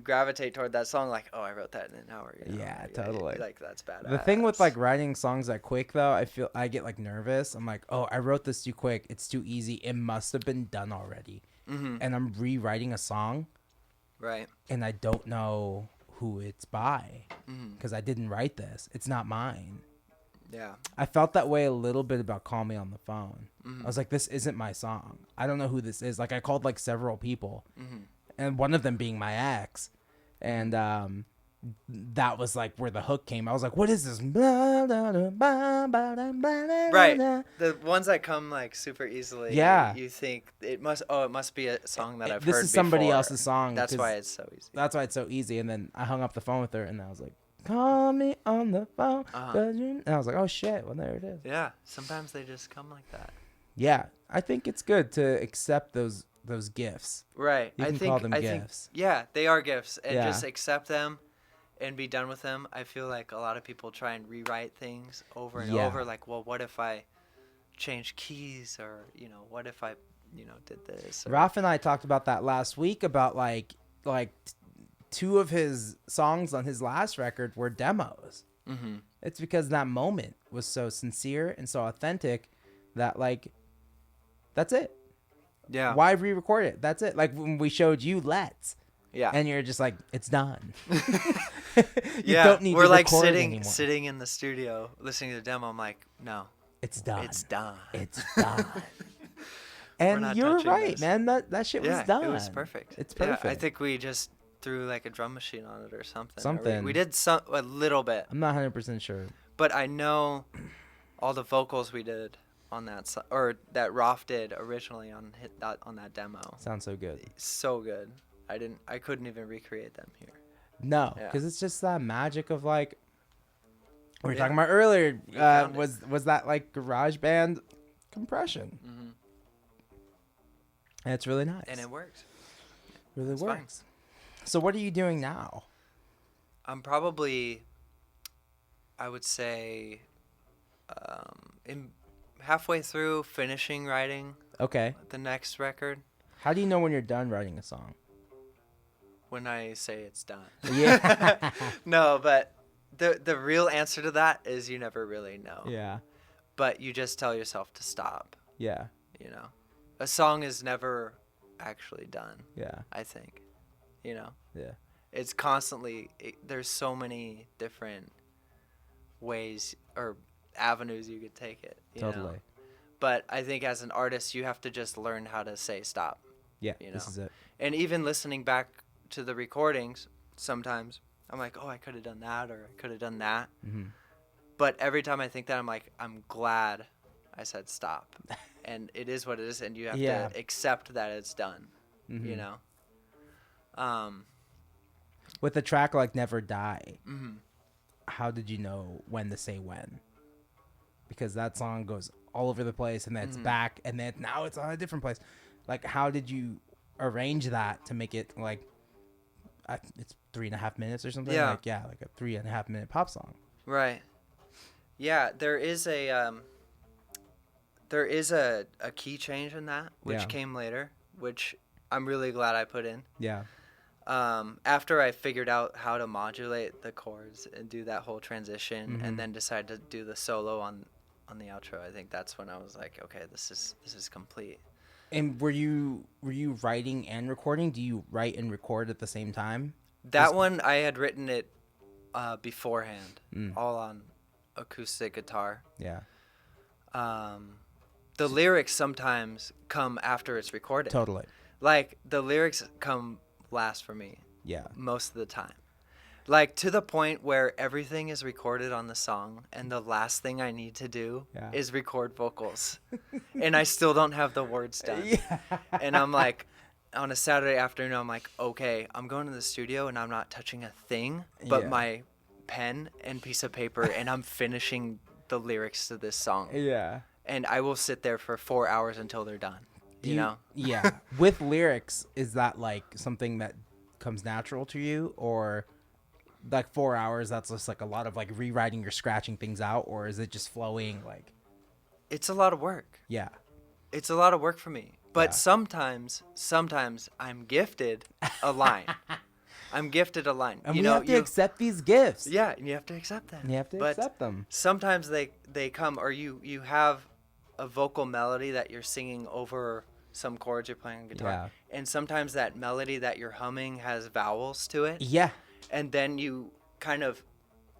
gravitate toward that song like, oh, I wrote that in an hour. You know? Yeah, totally. Like that's badass. The thing with like writing songs that quick though, I get like nervous. I'm like, oh, I wrote this too quick. It's too easy. It must have been done already. And I'm rewriting a song. Right. And I don't know who it's by because I didn't write this. It's not mine. Yeah. I felt that way a little bit about Call Me on the Phone. I was like, this isn't my song. I don't know who this is. Like I called like several people. And one of them being my ex. And that was like where the hook came. I was like, what is this? Right. The ones that come like super easily. Yeah. You think it must be a song that I've heard This is somebody before. else's song. That's why it's so easy. That's why it's so easy. And then I hung up the phone with her and I was like, call me on the phone. And I was like, oh shit. Well, there it is. Yeah. Sometimes they just come like that. Yeah. I think it's good to accept those gifts. Right. You can call them gifts. Yeah, they are gifts. And Yeah. just accept them and be done with them. I feel like a lot of people try and rewrite things over and over. Like, well, what if I change keys? Or, you know, what if I, you know, did this? Or... Ralph and I talked about that last week about like two of his songs on his last record were demos. It's because that moment was so sincere and so authentic that like, that's it. Yeah. Why re-record it? That's it. Like when we showed you Let's. Yeah. And you're just like, it's done. Yeah. Don't need We're to like record anymore. sitting in the studio listening to the demo. I'm like, no. It's done. It's done. It's done. And not you're touching right, this. man. That shit was done. It was perfect. It's perfect. Yeah, I think we just threw like a drum machine on it or something. Something. We did a little bit. I'm not 100% sure. But I know all the vocals we did on that or that Rolf did originally on that demo. Sounds so good. So good. I couldn't even recreate them here. No, Yeah. because it's just that magic of like we were talking about earlier. Was that like garage band compression? And it's really nice. And it works. really it's works. So what are you doing now? I'm probably, I would say, in halfway through finishing writing Okay. the next record. How do you know when you're done writing a song? When I say it's done. Yeah. No, but the real answer to that is you never really know. Yeah. But you just tell yourself to stop. Yeah. You know, a song is never actually done. Yeah. I think, you know, Yeah. it's constantly, there's so many different ways or avenues you could take it. You Totally. know? But I think as an artist, you have to just learn how to say stop Yeah, you know? this is it. And even listening back to the recordings, sometimes I'm like, oh, I could have done that, or I could have done that. Mm-hmm. But every time I think that, I'm like, I'm glad I said stop. And it is what it is, and you have Yeah. to accept that it's done, Mm-hmm. you know? With a track like Never Die, Mm-hmm. how did you know when to say when? Because that song goes all over the place, and then it's back, and then now it's on a different place. Like, how did you arrange that to make it like it's 3.5 minutes or something? Yeah. Like a 3.5 minute pop song. Right. Yeah, there is a key change in that, which Yeah. came later, which I'm really glad I put in. Yeah. After I figured out how to modulate the chords and do that whole transition, Mm-hmm. and then decided to do the solo on the outro, I think that's when I was like, okay, this is complete. And were you writing and recording? Do you write and record at the same time? That one, I had written it beforehand, Mm. all on acoustic guitar. Yeah. The lyrics sometimes come after it's recorded. Totally. Like, the lyrics come last for me Yeah. most of the time. Like, to the point where everything is recorded on the song, and the last thing I need to do is record vocals. And I still don't have the words done. Yeah. And I'm like, on a Saturday afternoon, I'm like, okay, I'm going to the studio, and I'm not touching a thing but my pen and piece of paper, and I'm finishing the lyrics to this song. Yeah. And I will sit there for 4 hours until they're done. You know? Yeah. With lyrics, is that like something that comes natural to you, or like 4 hours, that's just like a lot of like rewriting or scratching things out, or is it just flowing like? It's a lot of work. Yeah. It's a lot of work for me. But Yeah. sometimes I'm gifted a line. I'm gifted a line. And you we know, have to accept these gifts. Yeah, and you have to accept that. You have to But accept them. sometimes they come, or you have a vocal melody that you're singing over some chords you're playing on guitar. Yeah. And sometimes that melody that you're humming has vowels to it. Yeah. And then you kind of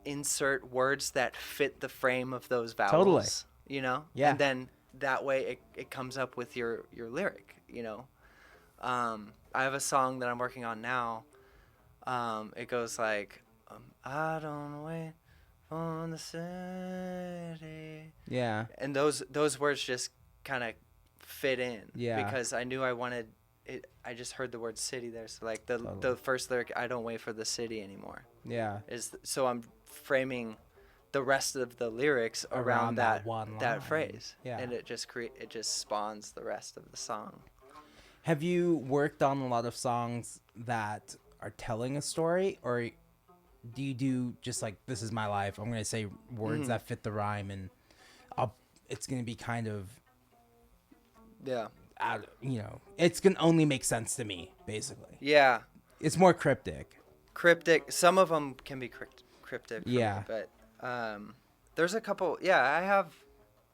insert words that fit the frame of those vowels. Totally. You know? Yeah. And then that way it comes up with your lyric, you know? I have a song that I'm working on now. It goes like, I don't wait on the city. Yeah. And those words just kind of fit in. Yeah. Because I knew I wanted it. I just heard the word city there. So like the Totally. first lyric, I don't wait for the city anymore. Yeah. So I'm framing the rest of the lyrics around that one that line. phrase. Yeah. And it just spawns the rest of the song. Have you worked on a lot of songs that are telling a story, or do you do just like, this is my life, I'm going to say words that fit the rhyme, and it's going to be kind of, it's going to only make sense to me, basically. Yeah. It's more cryptic. Some of them can be cryptic for Yeah. me, but there's a couple. Yeah, I have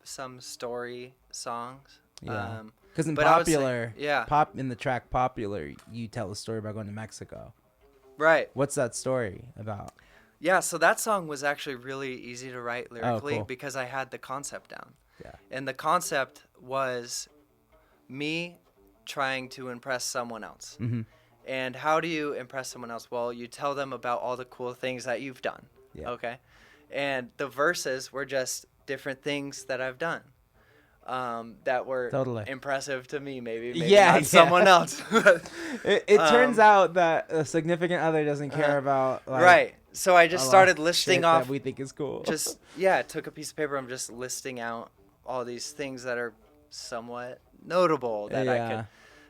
some story songs. Yeah. Because in but I would say- Popular, yeah. in the track Popular, you tell a story about going to Mexico. Right. What's that story about? Yeah, so that song was actually really easy to write lyrically cool. because I had the concept down. Yeah. And the concept was me trying to impress someone else. Mm-hmm. And how do you impress someone else? Well, you tell them about all the cool things that you've done. Yeah. Okay? And the verses were just different things that I've done. That were Totally. impressive to me, maybe Yeah, not yeah. someone else. It turns out that a significant other doesn't care about like, right. So I just a lot started of listing shit off. that we think is cool. Took a piece of paper. I'm just listing out all these things that are somewhat notable that I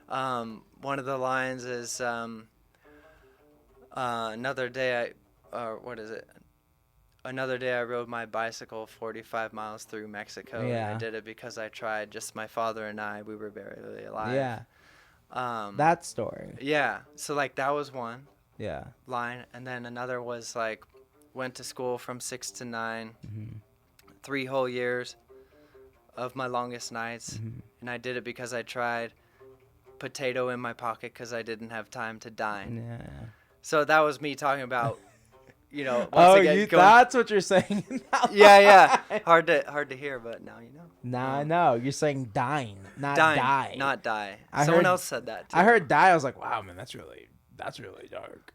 could. One of the lines is another day Another day I rode my bicycle 45 miles through Mexico. Yeah. And I did it because I tried. Just my father and I, we were barely alive. Yeah. That story. Yeah. So like that was one Yeah. line, and then another was like, went to school from 6 to 9, 3 whole years of my longest nights, and I did it because I tried. Potato in my pocket because I didn't have time to dine. Yeah. So that was me talking about, That's what you're saying. Yeah. Hard to hear, but now you know. Nah, no, you're saying dine, not die. Not die. Someone else said that too. I heard die. I was like, wow, man, that's really dark.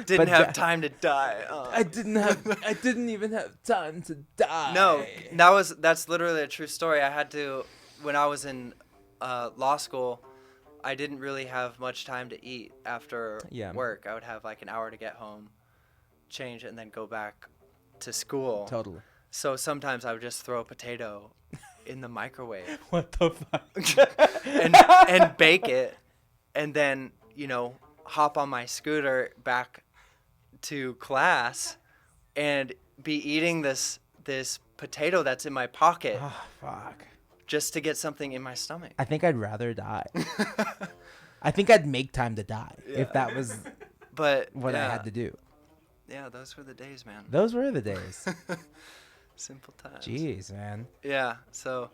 Didn't have time to die. I didn't even have time to die. No, that's literally a true story. I had to, when I was in law school, I didn't really have much time to eat after work. I would have like an hour to get home, change, and then go back to school. Totally. So sometimes I would just throw a potato in the microwave. What the fuck? and bake it, and then, hop on my scooter back to class and be eating this potato that's in my pocket. Oh, fuck. Just to get something in my stomach. I think I'd rather die. I think I'd make time to die if that was what I had to do. Yeah, those were the days, man. Those were the days. Simple times. Jeez, man. Yeah, so,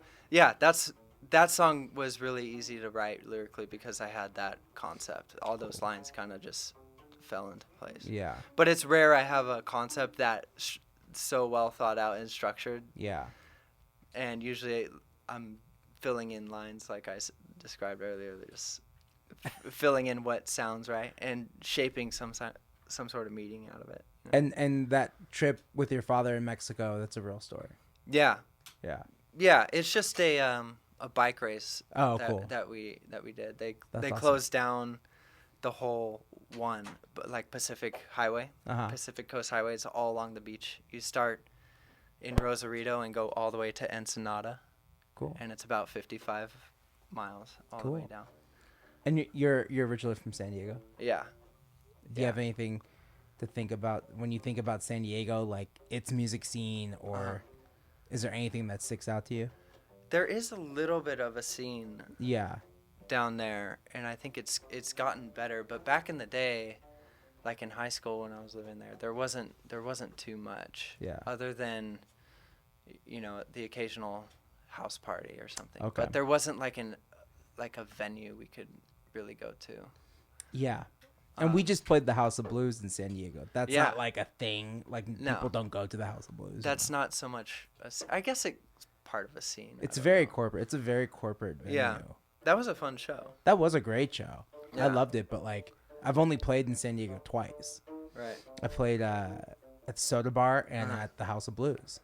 that song was really easy to write lyrically because I had that concept. All those lines kind of just fell into place. Yeah. But it's rare I have a concept that so well thought out and structured. Yeah. And usually I'm filling in lines like I described earlier. They're just filling in what sounds right and shaping some sort of meaning out of it. And that trip with your father in Mexico, that's a real story. Yeah. Yeah. Yeah, it's just a bike race. Cool. that we did. They awesome. closed down the whole one, but like Pacific Highway, Pacific Coast Highway. It's all along the beach. You start in Rosarito and go all the way to Ensenada. Cool. And it's about 55 miles all the way down. And you're originally from San Diego? Yeah. Do you have anything to think about when you think about San Diego, like its music scene, or is there anything that sticks out to you? There is a little bit of a scene. Yeah. Down there, and I think it's gotten better. But back in the day, like in high school when I was living there wasn't too much. Yeah. Other than, the occasional house party or something. Okay. But there wasn't like a venue we could really go to. Yeah. And we just played the House of Blues in San Diego. That's not like a thing. Like people don't go to the House of Blues. That's not so much. I guess it's part of a scene. It's very corporate. It's a very corporate venue. Yeah. That was a fun show. That was a great show. Yeah. I loved it, but like I've only played in San Diego twice. Right. I played at Soda Bar and at the House of Blues.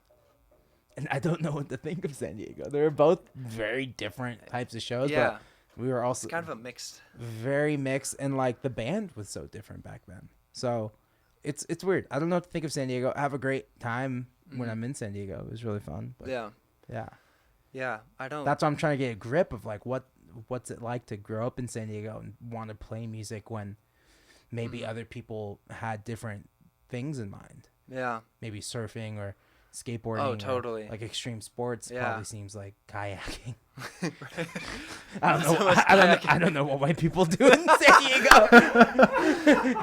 And I don't know what to think of San Diego. They're both very different types of shows, but we were also kind of a mixed. Very mixed, and like the band was so different back then. So it's weird. I don't know what to think of San Diego. I have a great time when I'm in San Diego. It was really fun. But Yeah, I don't. That's why I'm trying to get a grip of like what's it like to grow up in San Diego and want to play music when maybe other people had different things in mind. Yeah. Maybe surfing or skateboarding. Oh, totally. Like extreme sports probably seems like kayaking. Right. I don't know what white people do in San Diego.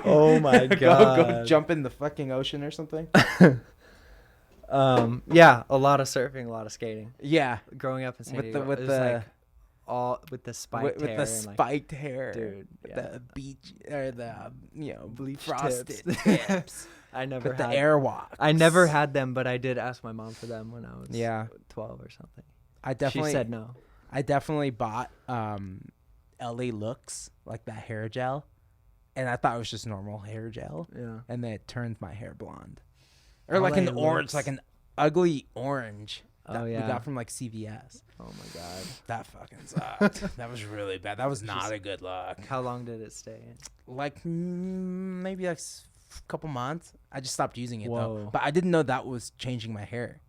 Oh my god. Go jump in the fucking ocean or something. Yeah, a lot of surfing, a lot of skating. Yeah. Growing up in San Diego, with the spiked hair. With the spiked hair. Dude. Yeah. The beach or the bleach frosted tips. I never with had the airwalk. I never had them, but I did ask my mom for them when I was 12 or something. She said no. I definitely bought LA Looks, like that hair gel, and I thought it was just normal hair gel. Yeah. And then it turned my hair blonde. Or like an orange, like an ugly orange that we got from like CVS. Oh my god. That fucking sucked. That was really bad. That was not a good look. How long did it stay? Like maybe like a couple months. I just stopped using it Whoa. though. But I didn't know that was changing my hair.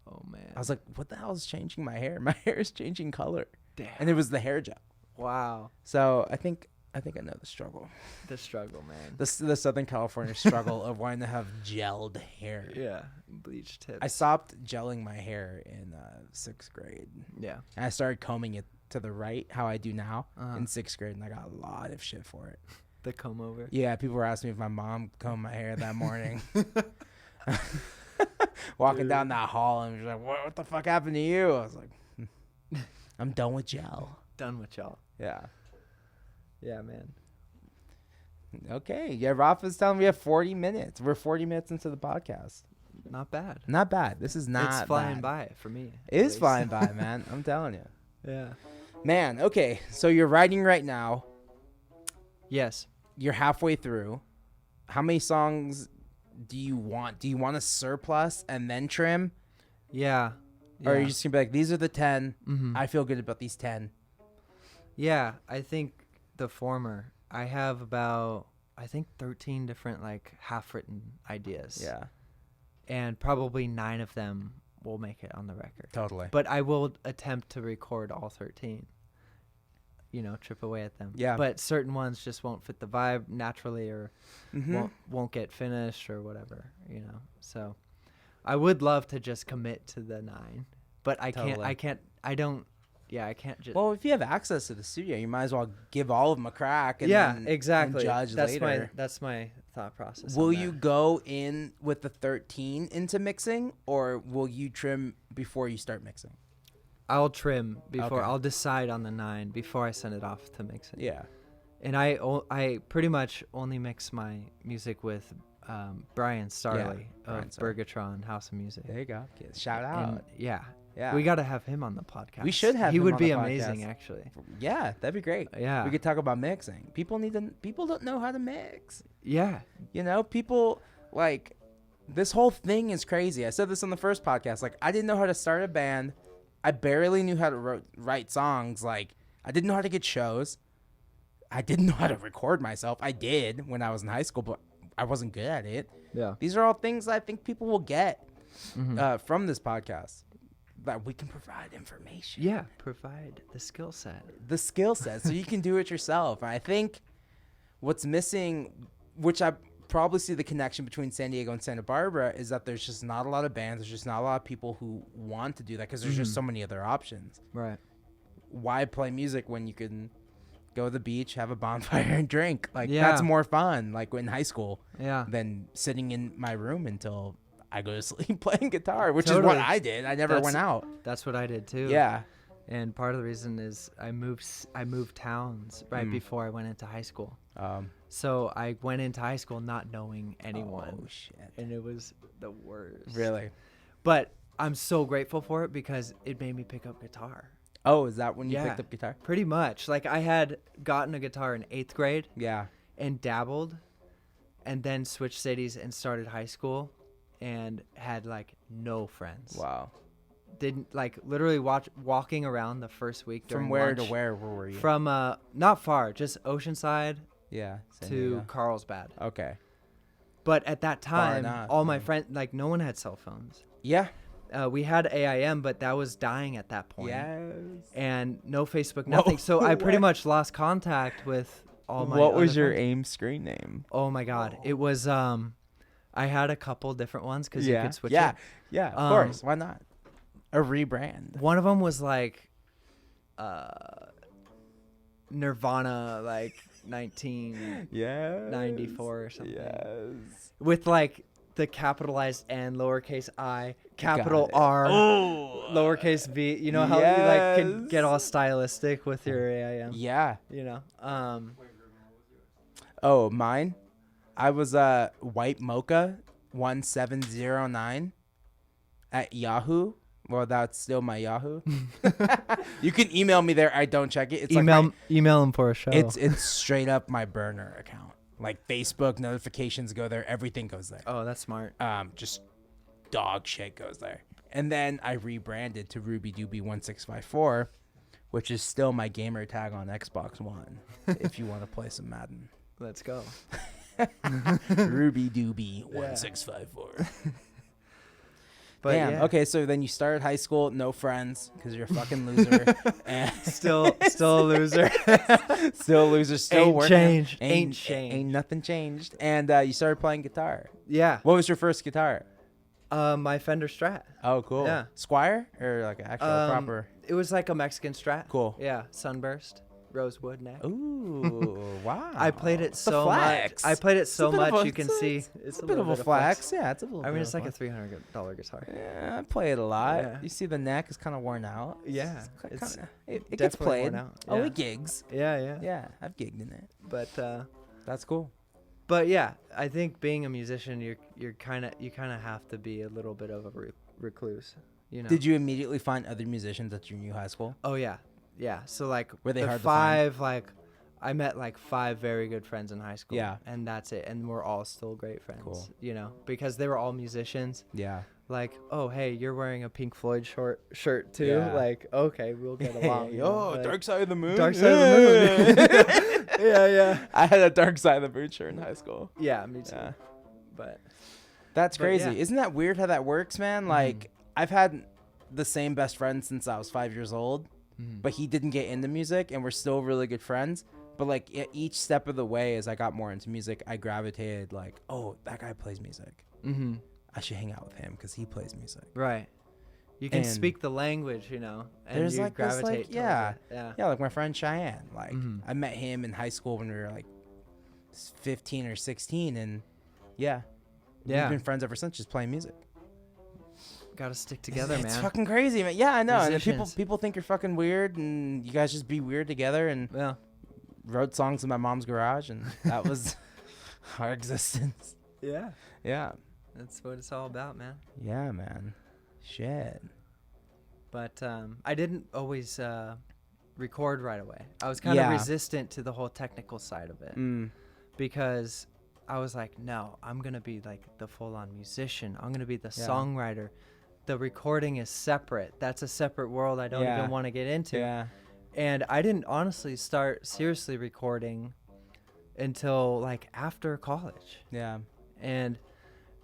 Oh man. I was like, what the hell is changing my hair? My hair is changing color. Damn. And it was the hair gel. Wow. So I think I know the struggle. The struggle, man. The Southern California struggle of wanting to have gelled hair. Yeah. Bleach tips. I stopped gelling my hair in 6th grade. Yeah. And I started combing it to the right, how I do now, in 6th grade, and I got a lot of shit for it. The comb over? Yeah, people were asking me if my mom combed my hair that morning. Walking down that hall, and she was like, what the fuck happened to you? I was like, I'm done with gel. Done with y'all. Yeah. Yeah, man. Okay. Yeah, Rafa's telling me we have 40 minutes. We're 40 minutes into the podcast. Not bad. Not bad. This is not It's flying bad. by for me. It is flying by, man. I'm telling you. Yeah. Man, okay. So you're writing right now. Yes. You're halfway through. How many songs do you want? Do you want a surplus and then trim? Yeah. Or are you just going to be like, these are the 10. Mm-hmm. I feel good about these 10. Yeah, I think the former. I have about, 13 different, like, half-written ideas. Yeah. And probably 9 of them will make it on the record. Totally. But I will attempt to record all 13. Chip away at them. Yeah. But certain ones just won't fit the vibe naturally or Mm-hmm. won't get finished or whatever, So I would love to just commit to the 9, but I can't just. Well, if you have access to the studio, you might as well give all of them a crack. And then, exactly. And judge later. That's my thought process. Will you go in with the 13 into mixing, or will you trim before you start mixing? I'll trim before. Okay. I'll decide on the 9 before I send it off to mixing. Yeah. And I pretty much only mix my music with Brian Starley of Bergatron House of Music. There you go. Okay, shout out. And yeah. We got to have him on the podcast. We should have He him would on be the amazing, podcast. actually. Yeah, that'd be great. Yeah. We could talk about mixing. People don't know how to mix. Yeah. People like this whole thing is crazy. I said this on the first podcast. Like, I didn't know how to start a band. I barely knew how to write songs. Like, I didn't know how to get shows. I didn't know how to record myself. I did when I was in high school, but I wasn't good at it. Yeah. These are all things I think people will get from this podcast. That we can provide information. Yeah. Provide the skill set. So you can do it yourself. I think what's missing, which I probably see the connection between San Diego and Santa Barbara, is that there's just not a lot of bands. There's just not a lot of people who want to do that because there's just so many other options. Right. Why play music when you can go to the beach, have a bonfire, and drink? Like, Yeah. that's more fun, like in high school, Yeah. than sitting in my room until I go to sleep playing guitar, which is Totally. what I did. I never went out. That's what I did too. Yeah. And part of the reason is I moved towns right before I went into high school. So I went into high school not knowing anyone. Oh, shit. And it was the worst. Really? But I'm so grateful for it because it made me pick up guitar. Oh, is that when you Yeah. picked up guitar? Pretty much. Like, I had gotten a guitar in 8th grade Yeah. and dabbled and then switched cities and started high school and had, like, no friends. Wow. Didn't, like, literally walking around the first week during From where lunch. to where were you? From, not far, just Oceanside Yeah. San to Diego. Carlsbad. Okay. But at that time, enough, all my yeah. friends, like, no one had cell phones. Yeah. We had AIM, but that was dying at that point. Yes. And no Facebook, nothing. So I pretty much lost contact with all my What was other your friends. AIM screen name? Oh my God. It was, I had a couple different ones because you could switch Yeah. it. Yeah. Of course. Why not? A rebrand. One of them was like, Nirvana, like 1994 Yeah. or something. Yes. With like the capitalized N, lowercase I, capital it. R, Oh. lowercase V. You know how you like can Yes. get all stylistic with your AIM. Yeah. You know. Oh, mine? I was White Mocha 1709 at Yahoo. Well, that's still my Yahoo. You can email me there. I don't check it. It's email like email him for a show. it's straight up my burner account. Like, Facebook notifications go there. Everything goes there. Oh, that's smart. Just dog shit goes there. And then I rebranded to RubyDoobie1654, which is still my gamer tag on Xbox One. If you want to play some Madden. Let's go. RubyDoobie1654. But Damn. yeah. Okay, so then you started high school, no friends, because you're a fucking loser. And Still a loser. still a loser, still Ain't working. changed. Ain't changed. Ain't nothing changed. And you started playing guitar. Yeah. What was your first guitar? My Fender Strat. Oh, cool. Yeah. Squire or like an actual proper? It was like a Mexican Strat. Cool. Yeah. Sunburst. Rosewood neck. Ooh, wow. I played it It's a so much. flex. I played it It's a so bit of much a- you can see. It's a bit of a flex. Yeah, it's a little. I mean, bit it's of like a flex. $300 guitar. Yeah, I play it a lot. Yeah. You see, the neck is kind of worn out. Yeah, It's it's it gets definitely played. worn out. Oh, Yeah. it gigs. Yeah. Yeah, I've gigged in it. But That's cool. But yeah, I think being a musician, you kind of have to be a little bit of a recluse, you know. Did you immediately find other musicians at your new high school? Oh yeah. So like were they the hard to five find? like I met like 5 very good friends in high school. Yeah. And that's it. And we're all still great friends. Cool. You know, because they were all musicians. Yeah. Like, oh hey, you're wearing a Pink Floyd shirt too. Yeah. Like, okay, we'll get along. Like, Dark Side of the Moon. Dark Side of the Moon. Yeah. I had a Dark Side of the Moon shirt in high school. Yeah, me too. Yeah. But That's crazy. yeah. Isn't that weird how that works, man? Like, I've had the same best friend since I was 5 years old, but he didn't get into music, and we're still really good friends. But like at each step of the way, as I got more into music, I gravitated like, oh, that guy plays music. I should hang out with him because he plays music. Right. You can And speak the language, you know, and there's you like this, gravitate like, towards yeah, it. like my friend Cheyenne. Like I met him in high school when we were like 15 or 16, and we've been friends ever since, just playing music. Gotta stick together, It's man. fucking crazy, man. Yeah, I know. Musicians. And people think you're fucking weird, and you guys just be weird together. And Yeah. wrote songs in my mom's garage, and that was our existence. Yeah. Yeah. That's what it's all about, man. Yeah, man. Shit. But I didn't always record right away. I was kind of resistant to the whole technical side of it because I was like, no, I'm going to be like the full-on musician. I'm going to be the songwriter. The recording is separate. That's a separate world I don't even want to get into. Yeah. And I didn't honestly start seriously recording until like after college. Yeah. And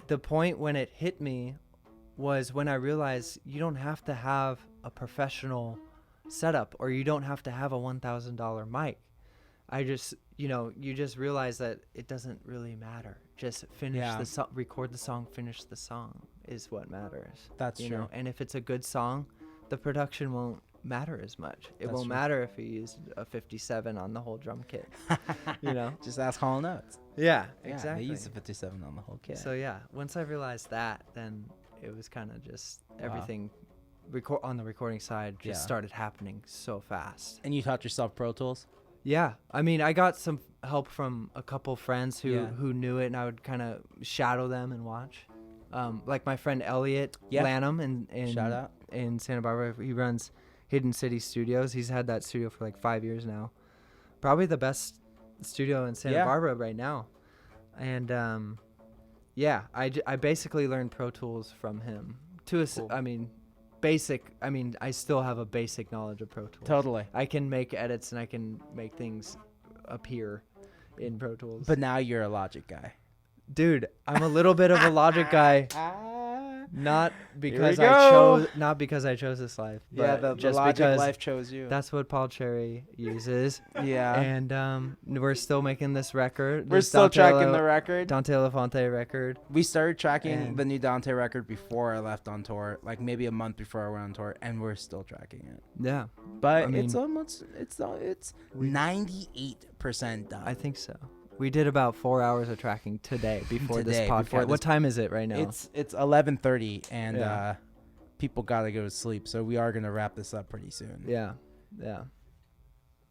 the point when it hit me was when I realized you don't have to have a professional setup, or you don't have to have a $1,000 mic. I just, you just realize that it doesn't really matter. Just finish the song, record the song, finish the song is what matters. That's true. And if it's a good song, the production won't matter as much. It won't true. matter if you used a 57 on the whole drum kit. Just ask Hall & Oates. Yeah, Yeah, exactly. they used a 57 on the whole kit. So yeah, once I realized that, then it was kind of just everything on the recording side just started happening so fast. And you taught yourself Pro Tools? Yeah, I mean, I got some help from a couple friends who knew it, and I would kind of shadow them and watch. Like my friend Elliot Lanham in Shout out. in Santa Barbara, he runs Hidden City Studios. He's had that studio for like 5 years now. Probably the best studio in Santa Barbara right now. And I basically learned Pro Tools from him. I still have a basic knowledge of Pro Tools. Totally. I can make edits and I can make things appear in Pro Tools. But now you're a Logic guy. Dude, I'm a little bit of a Logic guy. Not because I chose this life. But the Logic life chose you. That's what Paul Cherry uses. Yeah. And we're still making this record. We're still tracking the record. Dante Elephante record. We started tracking the new Dante record before I left on tour, like maybe a month before I went on tour, and we're still tracking it. Yeah. But it's 98% done. I think so. We did about 4 hours of tracking today before this podcast. What time is it right now? It's 11:30, and people gotta go to sleep, so we are gonna wrap this up pretty soon. Yeah.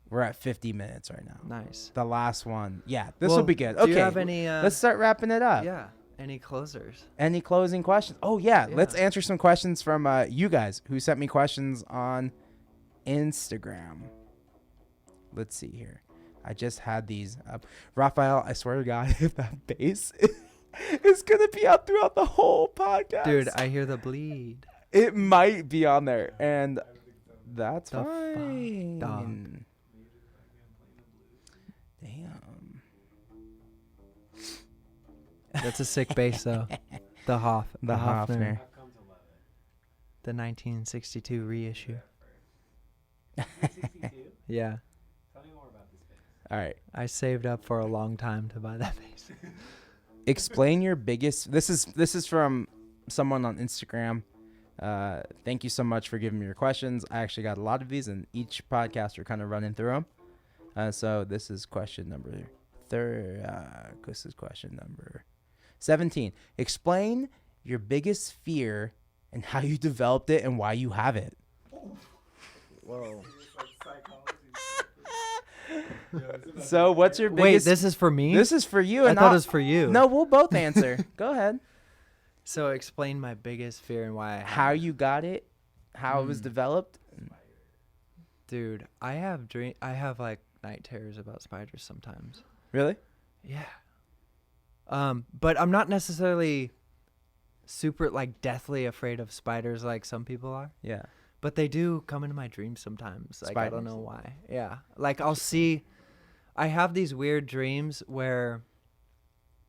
We're at 50 minutes right now. Nice. The last one. Yeah, this will be good. Do Okay, you have any? let's start wrapping it up. Yeah. Any closers? Any closing questions? Oh yeah, let's answer some questions from you guys who sent me questions on Instagram. Let's see here. I just had these up. Raphael, I swear to God, if that bass is going to be out throughout the whole podcast. Dude, I hear the bleed. It might be on there, and that's The fine. fuck, dog. Damn. That's a sick bass, though. The Hofner. Hofner. The 1962 reissue. 62? Yeah. Tell me more about this bass. All right. I saved up for a long time to buy that bass. Explain your biggest. This is from someone on Instagram. Thank you so much for giving me your questions. I actually got a lot of these, and each podcast we're kind of running through them. So this is question number 17. Explain your biggest fear and how you developed it and why you have it. Whoa. It's like psychology. So what's your Wait, biggest... this is for me? This is for you. I And thought it was for you. No, we'll both answer. Go ahead. So explain my biggest fear and why I have How it. you got it, how it was developed. Dude, I have like night terrors about spiders sometimes. Really? Yeah. But I'm not necessarily super like deathly afraid of spiders like some people are. Yeah. But they do come into my dreams sometimes. Like I don't Spiders? know why. Yeah. Like I have these weird dreams where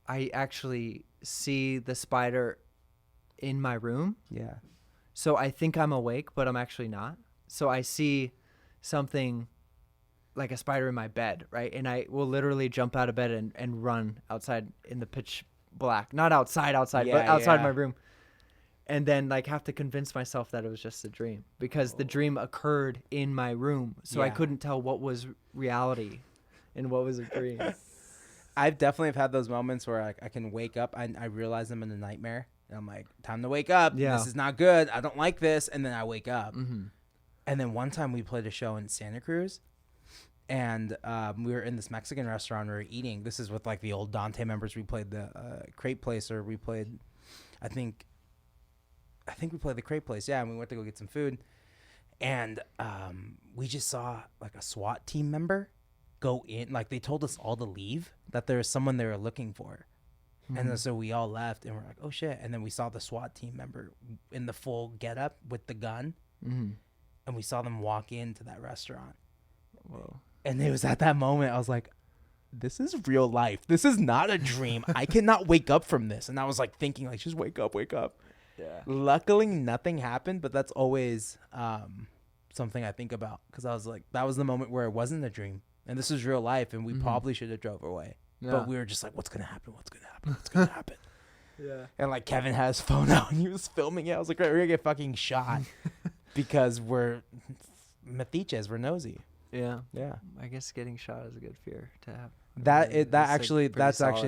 I actually see the spider in my room. Yeah. So I think I'm awake, but I'm actually not. So I see something like a spider in my bed, right? And I will literally jump out of bed and run outside in the pitch black. Not outside, but outside my room. And then like have to convince myself that it was just a dream because the dream occurred in my room. So I couldn't tell what was reality and what was a dream. I've definitely have had those moments where I can wake up. I realize I'm in a nightmare. And I'm like, time to wake up. Yeah. This is not good. I don't like this. And then I wake up. Mm-hmm. And then one time we played a show in Santa Cruz. And we were in this Mexican restaurant. We were eating. This is with like the old Dante members. We played the Crepe Place, or we played, I think we played the Crepe Place. Yeah, and we went to go get some food. And we just saw like a SWAT team member go in. Like they told us all to leave, that there was someone they were looking for. Mm-hmm. And then, so we all left and we're like, oh shit. And then we saw the SWAT team member in the full getup with the gun. Mm-hmm. And we saw them walk into that restaurant. Whoa. And it was at that moment I was like, this is real life. This is not a dream. I cannot wake up from this. And I was like thinking like, just wake up. Yeah. Luckily nothing happened, but that's always something I think about, because I was like, that was the moment where it wasn't a dream and this is real life, and we probably should have drove away. Yeah. But we were just like, what's gonna happen? Yeah. And like Kevin had his phone out and he was filming it. I was like, we're gonna get fucking shot because we're metiches, we're nosy. Yeah. Yeah. I guess getting shot is a good fear to have. That's actually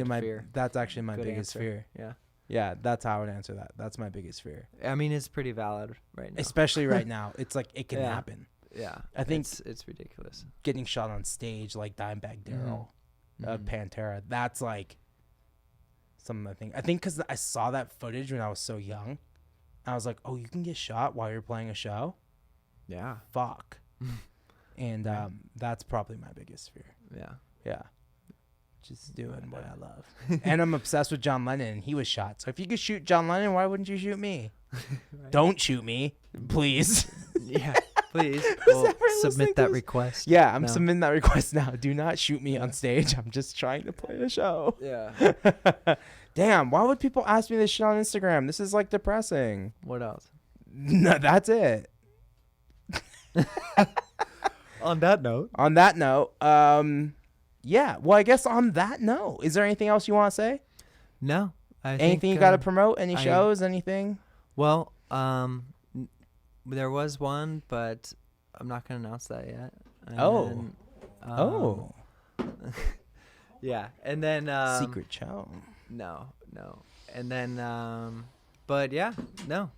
my fear. That's actually my Good biggest answer. fear. Yeah. Yeah, that's how I would answer that. That's my biggest fear. I mean, it's pretty valid right now. Especially right now. It's like it can happen. Yeah. I think it's ridiculous. Getting shot on stage like Dimebag Darrell of Pantera, that's like something I think because I saw that footage when I was so young. I was like, oh, you can get shot while you're playing a show? Yeah. Fuck. And that's probably my biggest fear. Yeah. Yeah. Just doing what I love. And I'm obsessed with John Lennon, and he was shot. So if you could shoot John Lennon, why wouldn't you shoot me? Right. Don't shoot me, please. Yeah, please. We'll submit that request. Yeah, I'm submitting that request now. Do not shoot me on stage. I'm just trying to play a show. Yeah. Damn, why would people ask me this shit on Instagram? This is like depressing. What else? No, that's it. On that note. Yeah. Well, I guess on that note, is there anything else you want to say? No. Anything you got to promote? Any shows? Anything? Well, there was one, but I'm not going to announce that yet. And yeah. And then... Secret show. No. And then... but yeah, no.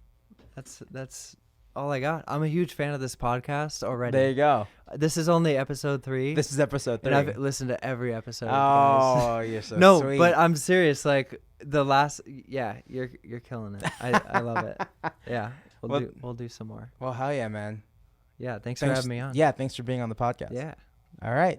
That's all I got. I'm a huge fan of this podcast already. There you go. This is only episode 3. This is episode 3. And I've listened to every episode. Oh, you're so no, sweet. but I'm serious. Like the last, you're killing it. I love it. Yeah, we'll do some more. Well, hell yeah, man. Yeah, thanks for having me on. Yeah, thanks for being on the podcast. Yeah. All right.